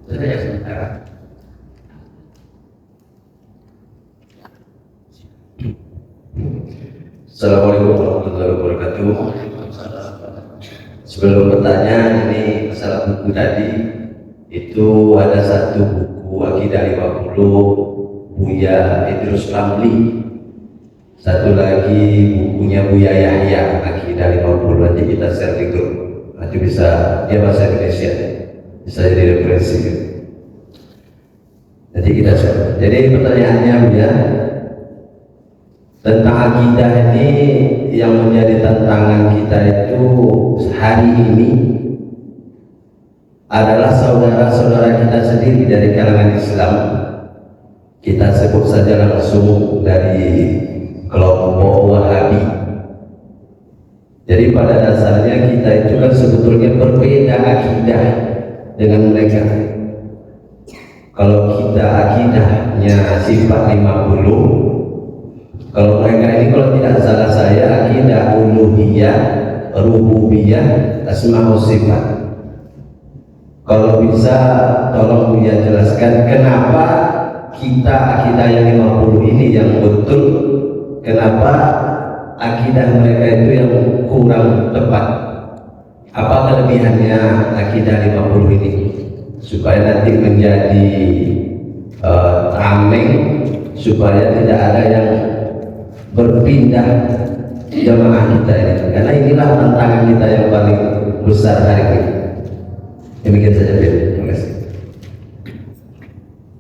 Itu saja sementara. Assalamualaikum warahmatullahi wabarakatuh. Sebelum bertanya, ini masalah buku tadi. Itu ada satu buku Akidah 50 Buya Idrus Ramli. Satu lagi bukunya Buya Yahya Akidah 50. Nanti kita share di grup. Nanti bisa, dia bahasa Indonesia, bisa jadi referensi. Nanti kita share. Jadi pertanyaannya Buya, tentang akidah ini yang menjadi tantangan kita itu hari ini adalah saudara-saudara kita sendiri dari kalangan Islam. Kita sebut saja langsung dari kelompok Wahabi. Jadi pada dasarnya kita itu kan sebetulnya berbeda akidah dengan mereka. Kalau kita akidahnya sifat 50, kalau mereka ini kalau tidak salah saya akidah uluhiyah, rububiyah, asma wa sifat. Kalau bisa tolong Buya jelaskan kenapa kita akidah yang 50 ini yang betul, kenapa akidah mereka itu yang kurang tepat. Apa kelebihannya akidah 50 ini supaya nanti menjadi tameng, supaya tidak ada yang berpindah jamaah kita ini, karena inilah tantangan kita yang paling besar hari ini. Demikian saja, terima kasih.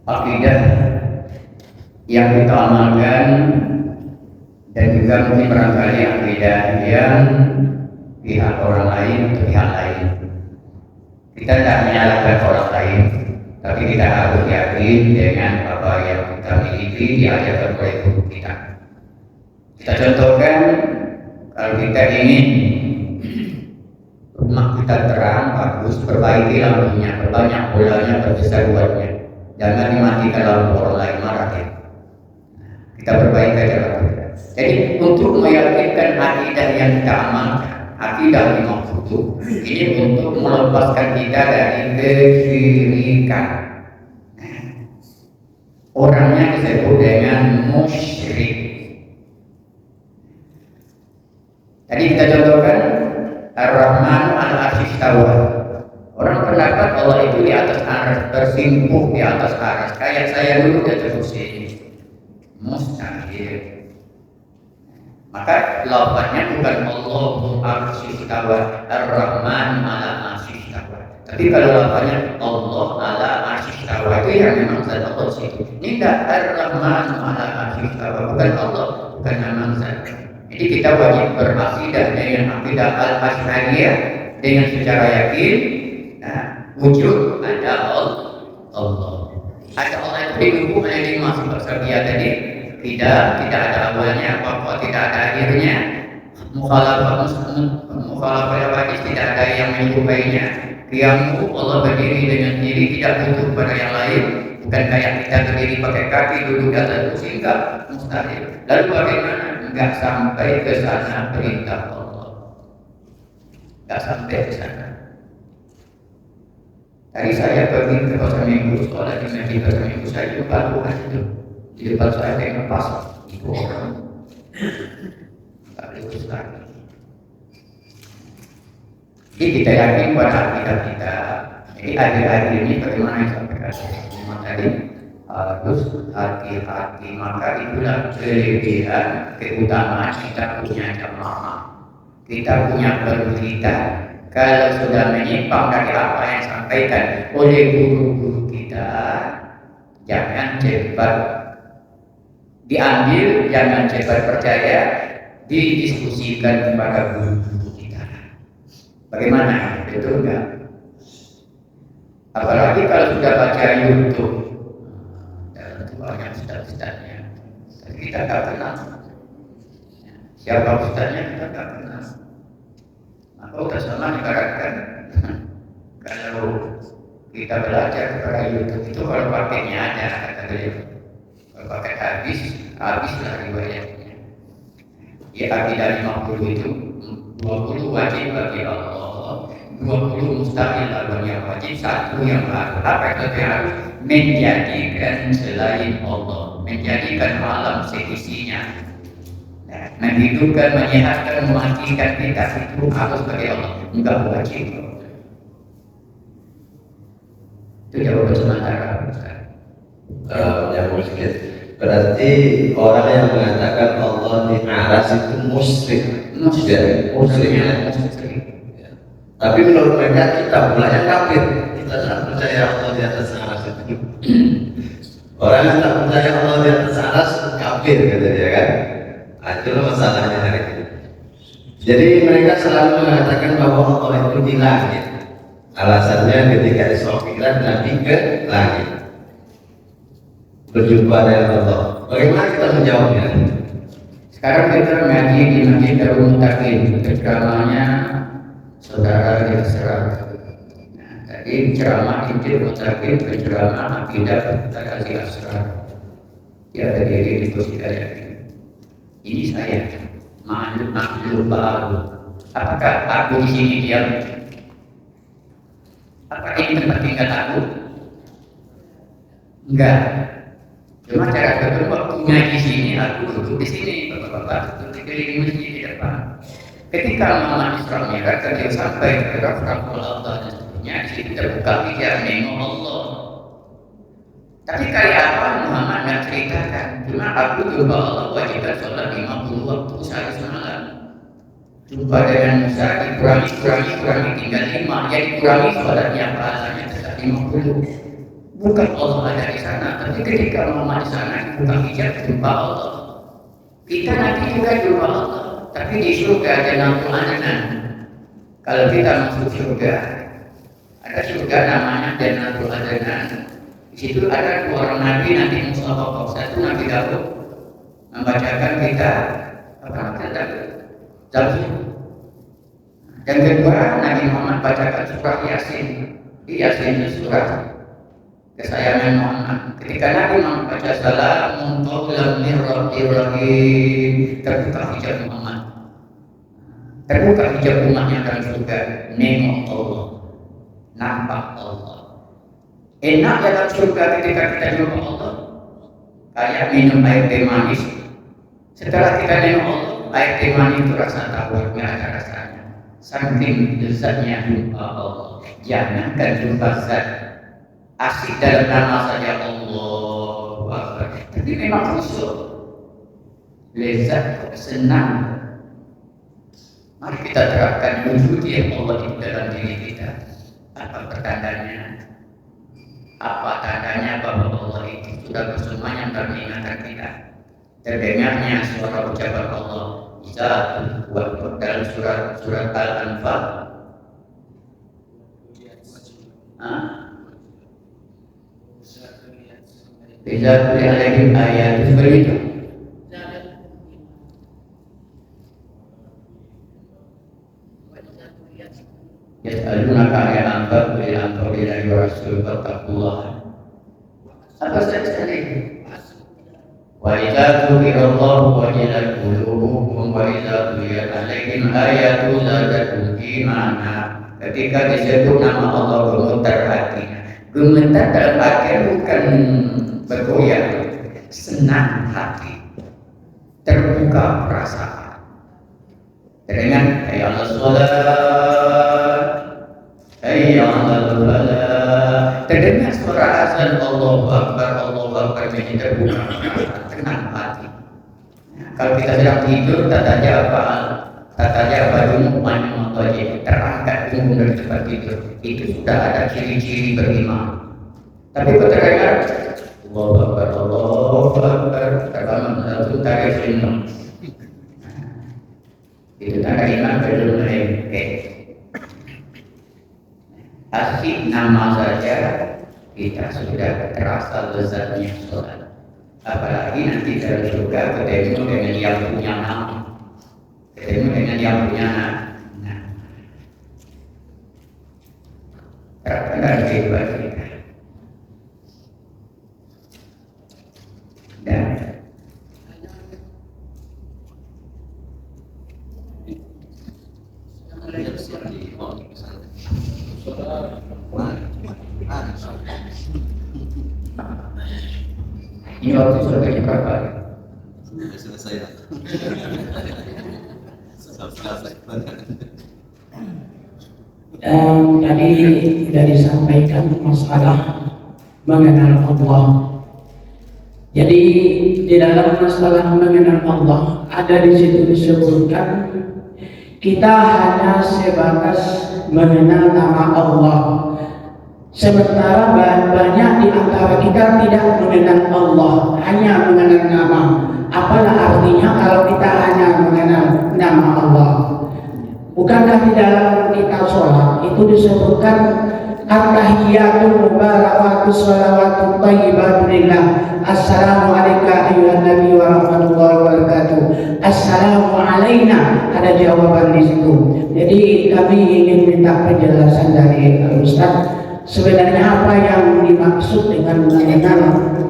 Akidah yang kita amalkan dan juga mungkin barangkali akidah yang pihak orang lain atau pihak lain. Kita tidak menyalahkan orang lain, tapi kita harus yakin dengan apa yang kita miliki diajarkan oleh guru kita. Kita contohkan, kalau kita ingin rumah kita terang, bagus, perbaiki lampunya, perbanyak bolanya, perbesar buatnya. Jangan dimatikan lampu orang lain, marah ya. Kita perbaiki aja lampu kita. Jadi untuk meyakinkan akidah yang kita amalkan, akidah 50 ini untuk melepaskan kita dari kesyirikan. Orangnya disebut dengan musyrik. Tadi kita contohkan Ar-Rahman al-Arsy istawa. Orang pendapat Allah itu di atas aras, bersimpuh di atas aras. Kayak saya dulu di atas kursi. Mustahil. Maka lafaznya bukan Allahul Arsy istawa, Ar-Rahman al-Arsy istawa. Tapi kalau lafaznya Allah ala arsy istawa itu yang memang zat Allah situ. Ini enggak Ar-Rahman ala arsy istawa, bukan Allah, bukan memang zat. Jadi kita wajib berakidah dengan akidah al-Asy'ariyah dengan secara yakin. Wujud ada Allah. Ada Allah itu didukung oleh 5 sifat syariah tadi. Tidak ada awalnya, apa tidak ada akhirnya. Mukhalafah hadis tidak ada yang menyerupainya. Qiyamu Allah berdiri dengan diri tidak butuh pada yang lain. Bukan kayak kita berdiri pakai kaki, duduk dan terus enggak, mustahil. Lalu bagaimana? Enggak sampai ke sana perintah Allah. Enggak sampai ke sana. Tadi saya pergi ke pasar minggu, sekolah di Medi pasar minggu, saya jumpa Tuhan itu di depan saya kayak ngepas ibu orang tak boleh ustaz. Jadi kita yakin pada akidah kita. Jadi akhir-akhir ini bagaimana yang sampaikan semua tadi harus hati-hati. Maka itulah kelebihan keutamaan kita punya jamaah, kita punya berita. Kalau sudah menyimpang dari apa yang disampaikan oleh guru-guru kita, jangan cepat diambil, jangan cepat percaya, didiskusikan kepada guru-guru kita. Bagaimana? Betul enggak? Apalagi kalau sudah baca YouTube, dan itu banyak ustaz-ustaznya, tapi kita tak kenal. Siapa ustaznya kita tak kenal. Maka sama dikatakan kalau kita belajar kepada YouTube itu kalau pakainya ada kata beliau, kalau pakai habislah riwayatnya. Ya akidah 50 itu 20 wajib bagi Allah, 20 mustahil bagi yang wajib, 1 yang harus. Apa itu yang harus? Menjadikan selain Allah, menjadikan alam seisinya. Menghidupkan, menyehatkan, mematikan kita itu harus bagi Allah, enggak wajib. Itu jawaban sementara. Yang musyrik berarti orang yang mengatakan Allah di aras itu musyrik. Tapi menurut mereka kita pula yang kafir. Kita tidak percaya Allah di atas aras itu. Orang yang tak percaya Allah di atas aras kafir, kata dia kan. Itulah masalahnya hari ini. Jadi mereka selalu mengatakan bahwa Allah itu di langit. Alasannya ketika Isra Mi'raj Nabi ke langit berjumpa dengan Allah. Bagaimana kita menjawabnya? Sekarang kita ngaji di Masjid Darul Muttaqin, ceramahnya saudara Yasra. Tadi ceramah di Darul Muttaqin, ceramah akidah saudara Yasra. Dia terdiri di kursi saya. Ini saya makhluk baru. Apakah aku di sini diam? Apakah ini tempat tinggal aku? Enggak. Cuma cara ketemu waktunya di sini, aku duduk di sini, bapak-bapak duduk di keliling masjid di depan. Ketika Muhammad Isra Mi'raj dia sampai ke Rabbul Allah dan seterusnya, di situ terbuka hijab nengok Allah. Tapi kali apa Muhammad nggak ceritakan? Cuma aku jumpa Allah wajibkan sholat 50 waktu sehari semalam. Jumpa dengan Musa dikurangi tinggal 5, jadi kurangi sholatnya pahalanya tetap 50. Bukan Allah ada di sana, tapi ketika Muhammad di sana buka hijab jumpa Allah. Kita nanti juga jumpa Allah, tapi di surga ada Nabi Adnan. Kalau kita masuk surga, ada surga namanya Jannatul Adnan. Di situ ada 2 orang nabi, Nabi Musa satu Nabi Daud membacakan kita Zabur. Yang kedua Nabi Muhammad bacakan surah Yasin. Yasin itu surah kesayangan Muhammad. Ketika Nabi Muhammad baca salamun qaulan min rabbir rahim, terbuka hijab Muhammad. Terbuka hijab umatnya dalam surga, nengok Allah, nampak Allah. Enak dalam surga ketika kita jumpa Allah, kayak minum air teh manis. Setelah kita nengok Allah, air teh manis itu rasa tawar, nggak ada rasanya. Saking lezatnya jumpa Allah. Jangankan jumpa zat, asik dalam nama saja Allah. Tapi memang khusyuk, lezat, senang. Mari kita terapkan wujud yang Allah di dalam diri kita. Apa pertandanya? Apa tandanya bahwa Allah itu sudah bersemayam dalam ingatan kita? Terdengarnya suara ucapan Allah dalam surat Al-Anfal. Bisa kuliah lagi ayat seperti itu. Yas'alunaka 'anil anfal qul al-anfalu lillahi wa rasul fattaqullah. Apa saja ini? Wa idza dzukira Allahu wajilat qulubuhum wa idza tuliyat 'alaihim ayatu zadatuhum imana. Ketika disebut nama Allah gemetar hatinya. Gemetar dalam artian bukan bergoyang, senang hati, terbuka perasaan. Teringat hayya 'alas shalah, hayya 'alal falah. Terdengar suara azan Allahu Akbar menjadi terbuka perasaan, tenang hati. Kalau kita sedang tidur, tata jaba jumu'an wajib terangkat punggung dari tempat tidur, itu sudah ada ciri-ciri beriman. Tapi terdengar Allahu Akbar terbangun satu tarik senyum, itu tanda iman belum lengket. Asik nama saja kita sudah terasa lezatnya sholat. Apalagi nanti dalam surga ketemu dengan yang punya nama, ketemu dengan yang punya nama. Terapkan dalam kehidupan kita. Dan ini waktu sudah berapa? Sudah selesai. Tadi sudah disampaikan masalah mengenal Allah. Jadi di dalam masalah mengenal Allah ada di situ disebutkan kita hanya sebatas mengenal nama Allah. Sementara banyak di antara kita tidak mengenal Allah, hanya mengenal nama. Apalah artinya kalau kita hanya mengenal nama Allah? Bukankah di dalam kitab sholat itu disebutkan at-tahiyatul mubarakatus shalawatut thayyibatu lillah. Assalamu alayka ayyuhan nabi wa rahmatullahi wa barakatuh. Assalamu alayna, ada jawaban di situ. Jadi kami ingin minta penjelasan dari Ustaz. Sebenarnya apa yang dimaksud dengan mengenal?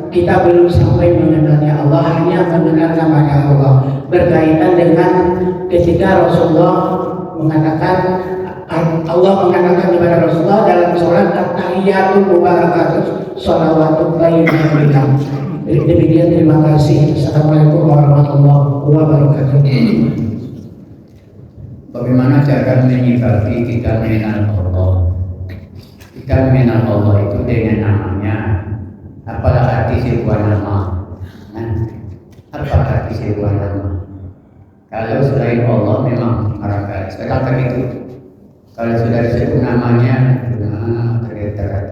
Kita belum sampai mengenalnya Allah, hanya mengenal namanya Allah. Berkaitan dengan ketika Rasulullah mengatakan, Allah mengatakan kepada Rasulullah dalam surat At-Tahiyatul Mubarakatus Shalawatut Thayyibah. Demikian, terima kasih. Assalamualaikum warahmatullahi wabarakatuh. Bagaimana cara menyikapi kita mengenal Allah? Kita mengenal Allah itu dengan namanya. Apalah arti sebuah nama? Apa arti sebuah nama? Kalau selain Allah memang barangkali sekarang itu. Kalau sudah disebut namanya, terlihat.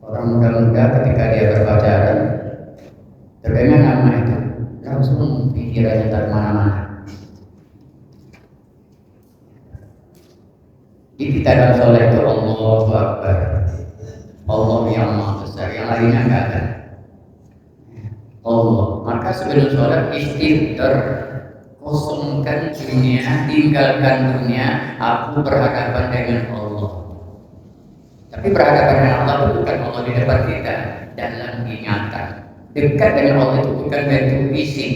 Orang muda-muda ketika dia berpacaran, terdengar nama itu, langsung pikirannya termana-mana. Di kita dalam sholat itu Allahu Akbar, Allah yang Maha Besar, yang lainnya enggak ada. Allah. Maka sebelum sholat istighfar, kosongkan dunia, tinggalkan dunia, aku berhadapan dengan Allah. Tapi berhadapan dengan Allah itu bukan Allah di depan kita, dalam ingatan. Dekat dengan Allah itu bukan bentuk fisik,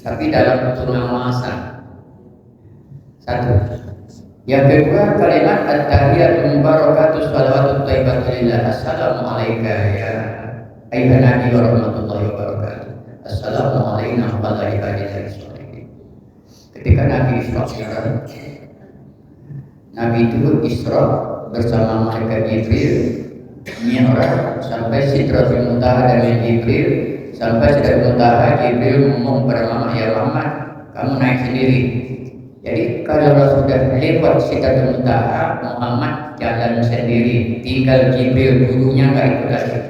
tapi dalam pengawasan. Satu. Yang kedua kalimat at-tahiyatul mubarakatus shalawatut thayyibatu lillah. Assalamu alayka ya ayyuhan nabi wa rahmatullahi wa barakatuh. Assalamu alayna wa ala ibadillahi sholihin. Ketika Nabi Isra Mi'raj, Nabi itu Isra bersama malaikat Jibril, Mi'raj sampai Sidratul Muntaha dengan Jibril, sampai Sidratul Muntaha Jibril ngomong kepada Muhammad, ya Muhammad, kamu naik sendiri. Jadi kalau sudah lewat Sidratul Muntaha, Muhammad jalan sendiri, tinggal Jibril gurunya nggak ikut lagi.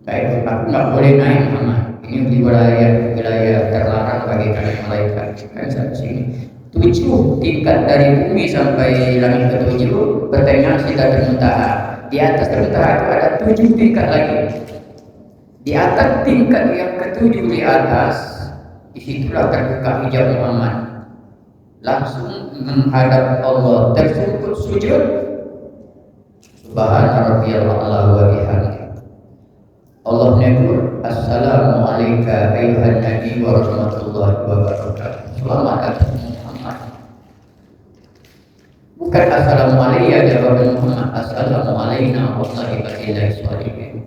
Nggak ikut, aku nggak boleh naik Muhammad. Ini di wilayah terlarang bagi kalian malaikat. Kan sampai sini. 7 tingkat dari bumi sampai langit ke-7 bertengah Sidratul Muntaha. Di atas Muntaha itu ada 7 tingkat lagi. Di atas tingkat yang ke-7 di atas, disitulah terbuka hijab Muhammad. Langsung menghadap Allah, tersungkur sujud. Subhana rabbiyal a'la wa bihamdihi. Allah menegur, Assalamu alayka ayyuhan nabi wa rahmatullahi wa barakatuh. Selamat datang Muhammad. Bukan Assalamu alayya jawaban Muhammad, Assalamu alayna wa ibadillahi sholihin.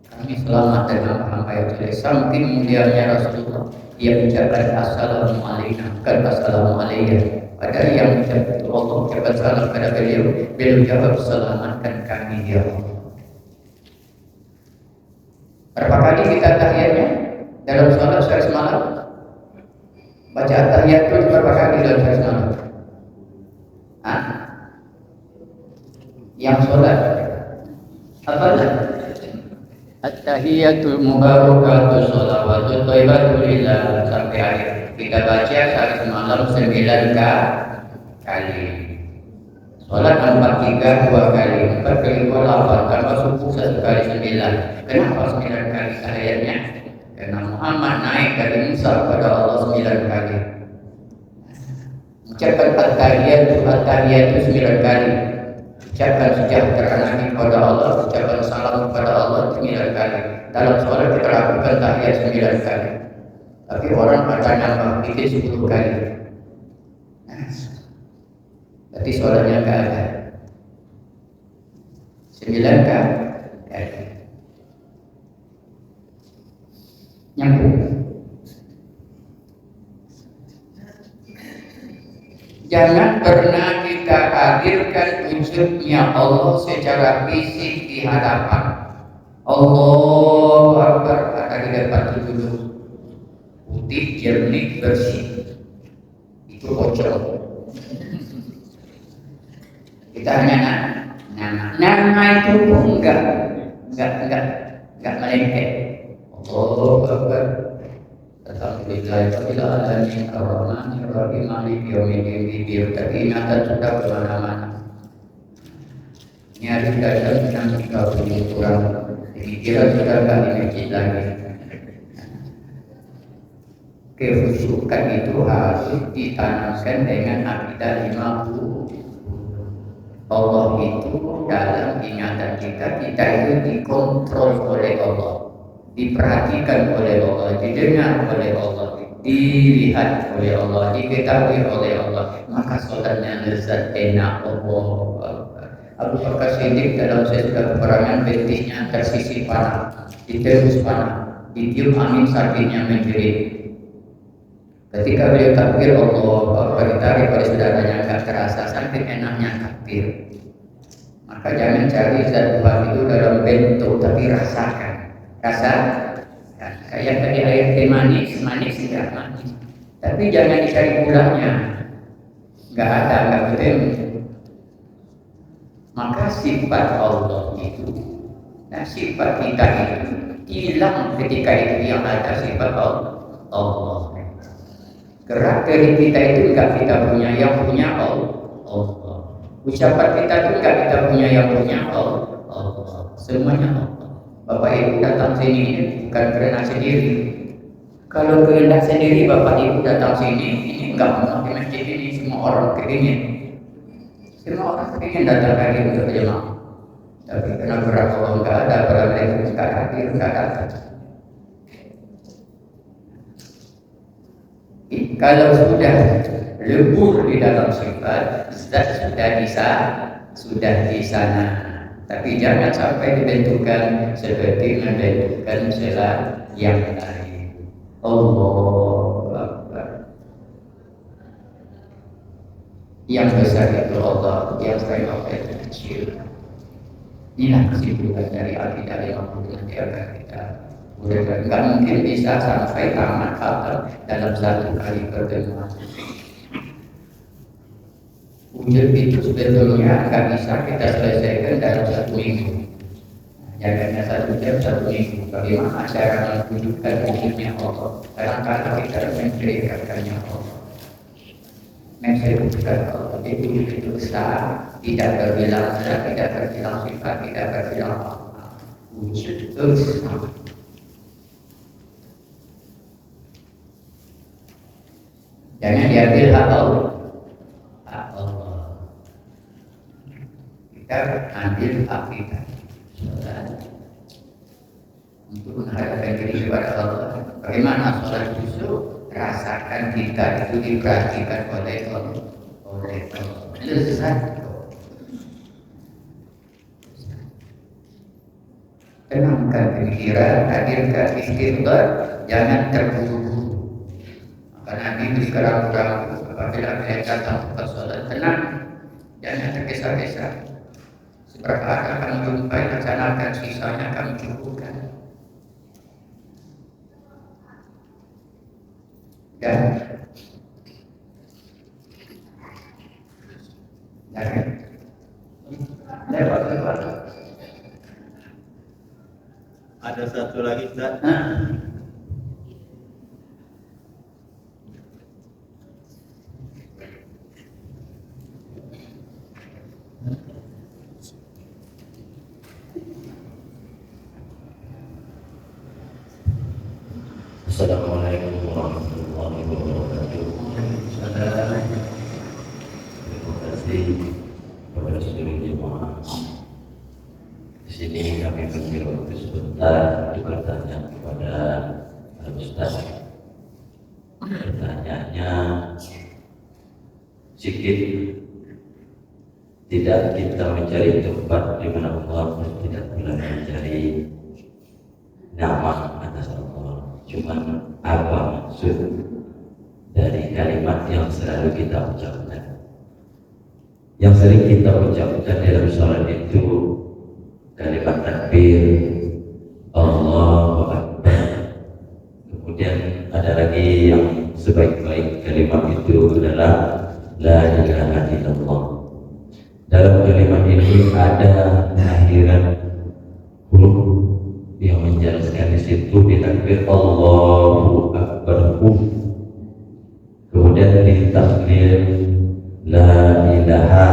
Kami selamat dengan hamba yang soleh. Saking mulianya Rasulullah, dia mengucapkan Assalamu alayna, bukan Assalamu alayya. Padahal yang mengucapkan itu Allah ucapkan salam kepada beliau. Beliau jawab, selamatkan kami ya Allah. Berapa kali kita tahiyatnya dalam sholat sehari semalam? Baca tahiyat itu berapa kali dalam sehari semalam? Yang sholat apa? At-tahiyatul mubarakatuh sholawatut thayyibatu lillah sampai akhir. Kita baca sehari semalam 9 kali. Sholat 4 3 2 kali, 4 kali 2 8, tambah subuh 1 kali 9. Kenapa 9 kali tahiyatnya? Karena Muhammad naik dari Musa kepada Allah 9 kali. Ucapkan at-tahiyat itu 9 kali. Ucapkan sejahtera Nabi kepada Allah, ucapkan salam kepada Allah 9 kali. Dalam sholat kita lakukan tahiyat 9 kali. Tapi orang pada nambah bikin 10 kali. Berarti sholatnya nggak ada 9 kali. Nyambung. Jangan pernah kita hadirkan wujudnya Allah secara fisik di hadapan. Allahu Akbar ada di depan dulu, putih, jernih, bersih. Itu bocor. Kita hanya nama itu pun enggak melengket. Allahu Akbar. Alhamdulillahirabbil alamin arrahmanir rahim maliki yaumiddin. Tapi ingatan sudah kemana-mana. Nyari kadang yang kita punya kurang. Pikiran sudah gak dimiliki lagi. Kehusukan itu harus ditanamkan dengan akidah 50. Allah itu dalam ingatan kita itu dikontrol oleh Allah, diperhatikan oleh Allah, didengar oleh Allah, dilihat oleh Allah, diketahui oleh Allah. Maka sholatnya lezat, enak. Allah Abu Bakar Siddiq dalam sesudah peperangan betisnya tersisih panah, diterus panah, ditiup angin sardinya menjerit. Ketika beliau takbir Allah Akbar, ditarik oleh saudaranya, nggak terasa saking enaknya takbir. Maka jangan cari zat Tuhan itu dalam bentuk, tapi rasakan. Kayak tadi air teh manis tidak manis. Tapi jangan dicari gulanya, nggak ada, nggak betul. Maka sifat Allah itu, nah sifat kita itu hilang ketika itu yang ada sifat Allah. Gerak dari kita itu enggak kita punya, yang punya Allah. Ucapan kita itu enggak kita punya, yang punya Allah. Semuanya Allah. Bapak Ibu datang sini bukan karena sendiri. Kalau kehendak sendiri Bapak Ibu datang sini, ini enggak mau di masjid ini, semua orang kepingin. Semua orang kepingin datang hadir untuk berjemaah. Tapi karena gerak Allah enggak ada, berarti enggak hadir, enggak datang. Kalau sudah lebur di dalam sifat, zat sudah di sana. Tapi jangan sampai dibentukkan seperti membentukkan sela yang lain. Allahu Akbar. Yang besar itu Allah, yang saya itu kecil. Inilah kesimpulan dari akidah yang mengajarkan kita. Nggak mungkin bisa sampai tamat khatam dalam satu kali pertemuan. Wujud itu sebetulnya nggak bisa kita selesaikan dalam 1 minggu. Jangannya 1 jam 1 minggu. Bagaimana cara mewujudkan wujudnya Allah? Kadang-kadang kita menceritakannya Allah. Menceritakan Allah itu besar, tidak terbilang besar, tidak terbilang sifat, tidak terbilang apa. Wujud itu besar. Jangan diambil hak Allah. Kita ambil hak kita untuk menghadapkan diri kepada Allah. Bagaimana sholat justru rasakan kita itu diperhatikan oleh Allah, lezat. Tenangkan pikiran, hadirkan istighfar, jangan terburu-buru. Maka Nabi beri ragu-ragu apabila kalian datang ke sholat, tenang, jangan tergesa-gesa. Seberapa akan menjumpai, laksanakan, sisanya akan cukupkan. Dan lewat. Ada satu lagi, Ustaz. Assalamualaikum warahmatullahi wabarakatuh. Terima kasih kepada seluruh jemaah. Di sini kami mengambil waktu sebentar untuk bertanya kepada Ustaz. Pertanyaannya sedikit, tidak kita mencari tempat di mana Allah, tidak pula mencari nama atas Allah. Cuman apa maksud dari kalimat yang selalu kita ucapkan? Yang sering kita ucapkan dalam sholat itu kalimat takbir, Allahu Akbar. Kemudian ada lagi yang sebaik-baik kalimat itu adalah La ilaha illallah. Dalam kalimat ini ada kehadiran huruf yang menjelaskan di situ di takbir Allahu Akbar. Kemudian di takbir La ilaha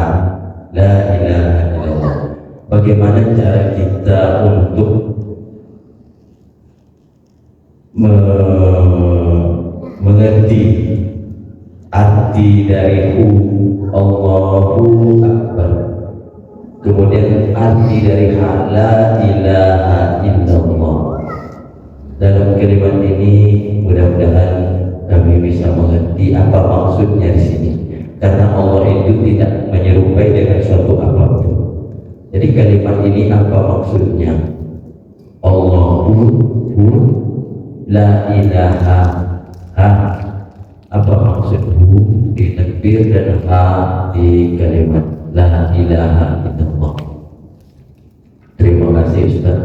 illallah. Bagaimana cara kita untuk mengerti arti dari Allahu Akbar, kemudian arti dari la ilaha illallah. Dalam kalimat ini mudah-mudahan kami bisa mengerti apa maksudnya di sini, karena Allah itu tidak menyerupai dengan suatu apapun. Jadi kalimat ini apa maksudnya? Allahu la ilaha apa maksudnya di takbir dan di kalimat la ilaha illallah. Terima kasih Ustaz.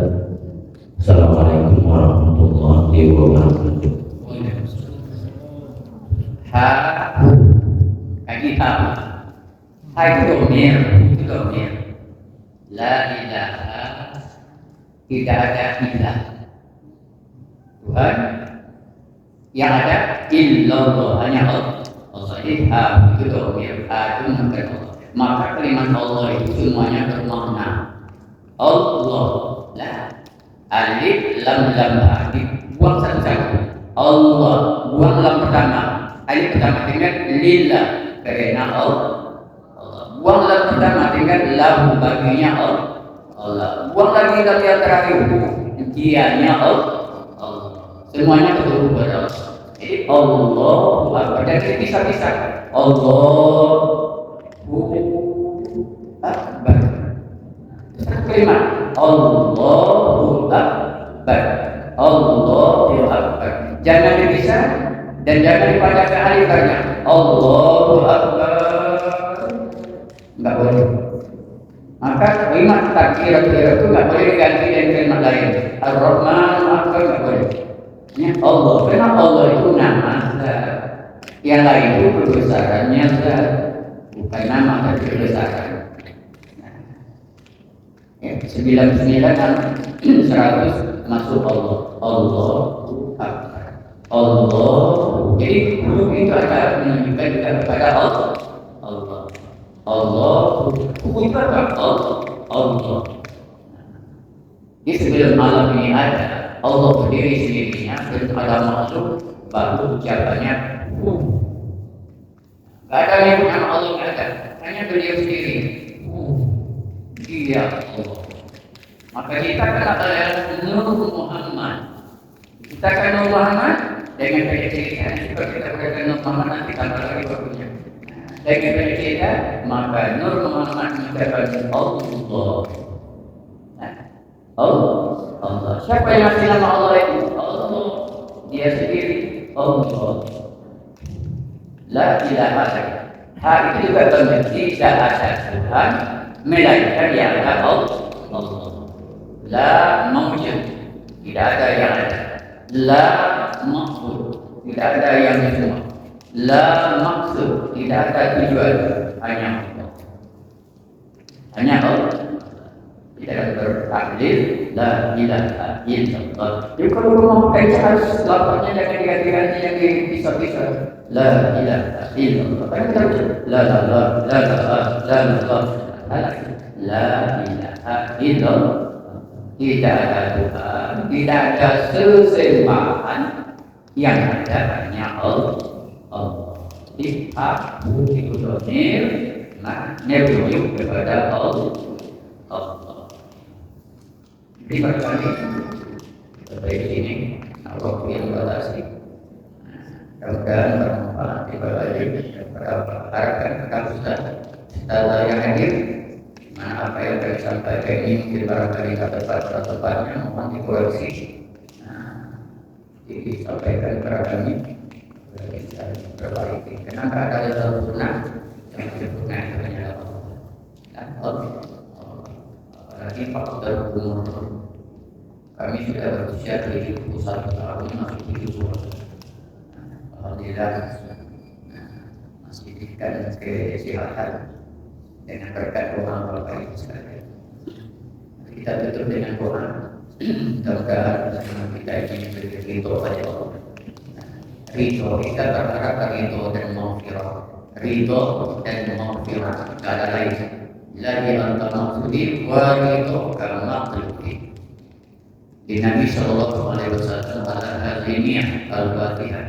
Assalamualaikum warahmatullahi wabarakatuh. Itu domir. La ilaha, tidak ada ilah Tuhan, yang ada illallah, hanya Allah. Allah itu domir, itu bukan Allah. Maka kalimat Allah itu semuanya bermakna Allah, la alif lam alif, buang satu-satu. Allah, buang lam pertama, alif pertama dengan lillah, karena Allah. Buang lam pertama dengan lam baginya Allah. Buang lagi lam yang terakhir, dianya Allah. Semuanya betul kepada Allah. Jadi Allah dan bisa-bisa Allahu Akbar. Kelima, Allahu Akbar. Allahu Akbar. Jangan dipisah dan jangan dipanjangkan alifannya. Allahu Akbar. Enggak boleh. Maka kalimat takbir itu enggak boleh diganti dengan kalimat lain. Ar-Rahman Akbar enggak boleh. Ya Allah, karena Allah itu nama zat. Yang lain itu kebesarannya zat, bukan nama tapi kebesaran. Ya, 99 100 masuk Allah. Allahu Akbar. Allah. Jadi huruf itu ada menunjukkan kita kepada Allah. Allah. Allah. Huruf itu apa? Allah. Allah. Di sebelum alam ini ada, Allah berdiri sendirinya, dan ada makhluk baru ucapannya Gak ada yang nama Allah, gak ada. Hanya beliau sendiri. Dia Allah. Maka kita katakan Nur Muhammad. Kita kan Nur Muhammad dengan cerita jika kita berkata Nur Muhammad nanti tambah lagi bakunya. Dengan cerita maka Nur Muhammad mengucapkan Allah. Allah. Siapa yang masih nama Allah itu? Allah. Dia sendiri. Allah. La ilaha illallah. Hal itu juga benar. Tidak ada Tuhan melainkan yang ada Allah. La mawjud. Tidak ada yang ada. La maksud. Tidak ada yang semua. La maksud. Tidak ada tujuan. Hanya Allah. Hanya Allah. Tidak ada bertaklid. La ilaha illallah. Jadi kalau mau memakai harus lapangnya jangan diganti-ganti yang dipisah-pisah. La ilaha illallah. Kan kita ucap la la la la la la la la ilaha illallah. Tidak ada Tuhan, tidak ada sesembahan, yang ada hanya Allah. Ihak itu domir, merujuk kepada Allah. Jadi barangkali seperti ini, Allah yang batasi. Mudah-mudahan bermanfaat harapkan kita setelah yang hadir mana apa yang saya sampaikan ini mungkin barangkali tak tepat atau tepatnya mohon dikoreksi. Disampaikan kepada kami bisa perbaiki. Kenapa ada sempurna yang sempurna hanya Allah. Apalagi faktor umur kami sudah berusia 71 tahun masuk 70. Alhamdulillah masih diberikan kesehatan dengan berkat doa Bapak Ibu sekalian. Kita tutup dengan doa. Mudah-mudahan kita ini beri ridho pada Allah. Ridho kita berharap ridho dan maghfirah. Ridho dan maghfirah tidak ada lain. Lagi antara maksudi wa ridho kal makhluki. Di Nabi Sallallahu Alaihi Wasallam ada al-Fatihah al-Fatihah.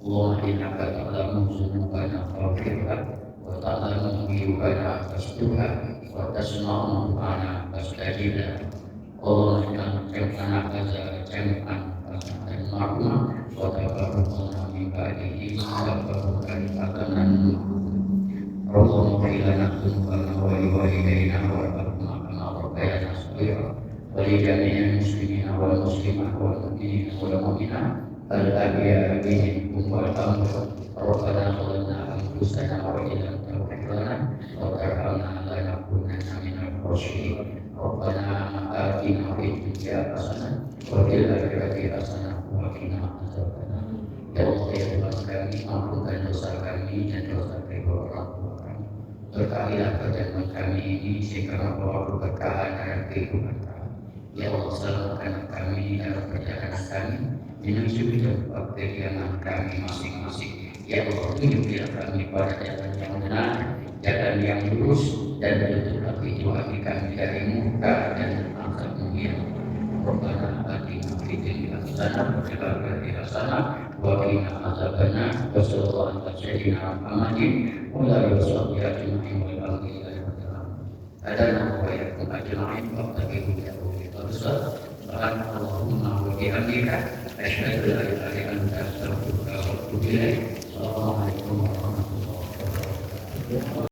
Allahumma innaka ta'lamu dzunubana faghfirha wa ta'lamu ghuyubana fastuha wa tasma'u ma'ana fastajibna. Allahumma inna jam'ana hadza jam'an marhuma wa tabarrukna min ba'dihi tabarrukan hakanan. Allahumma ighfir lana dzunubana wa liwalidayna warhamna kama rabbayana shaghira wa li jami'il muslimina wal muslimat wal mu'minina wal mu'minat al-ahya minhum wal amwat. Rabbana zalamna anfusana wa illam taghfir lana wa tarhamna lanakunanna minal khasirin. Rabbana atina fid dunya hasanah wa fil akhirati hasanah wa qina adzabannar. Ya Allah ya Tuhan kami, ampunkan dosa kami dan dosa kedua orang tua kami. Berkahilah perjalanan kami ini sehingga membawa keberkahan dalam kehidupan kami. Ya Allah selamatkan kami dalam perjalanan kami menuju tempat kediaman kami masing-masing. Ya Allah tunjukilah kami pada jalan yang benar, jalan yang lurus, dan tutuplah kecuali kami dari muka dan angkat mulia. Rabbana atina fid dunya hasanah wa fil akhirati hasanah wa qina adzabannar. Wa sallallahu ala sayyidina Muhammadin wa ala alihi washabbihi ajma'in walhamdulillahi rabbil alamin. Adana wa iyyakum ajma'in wa taqimu ya Rabbal Allahumma wa bihamdika asyhadu an la ilaha illa anta astaghfiruka wa atubu ilaik.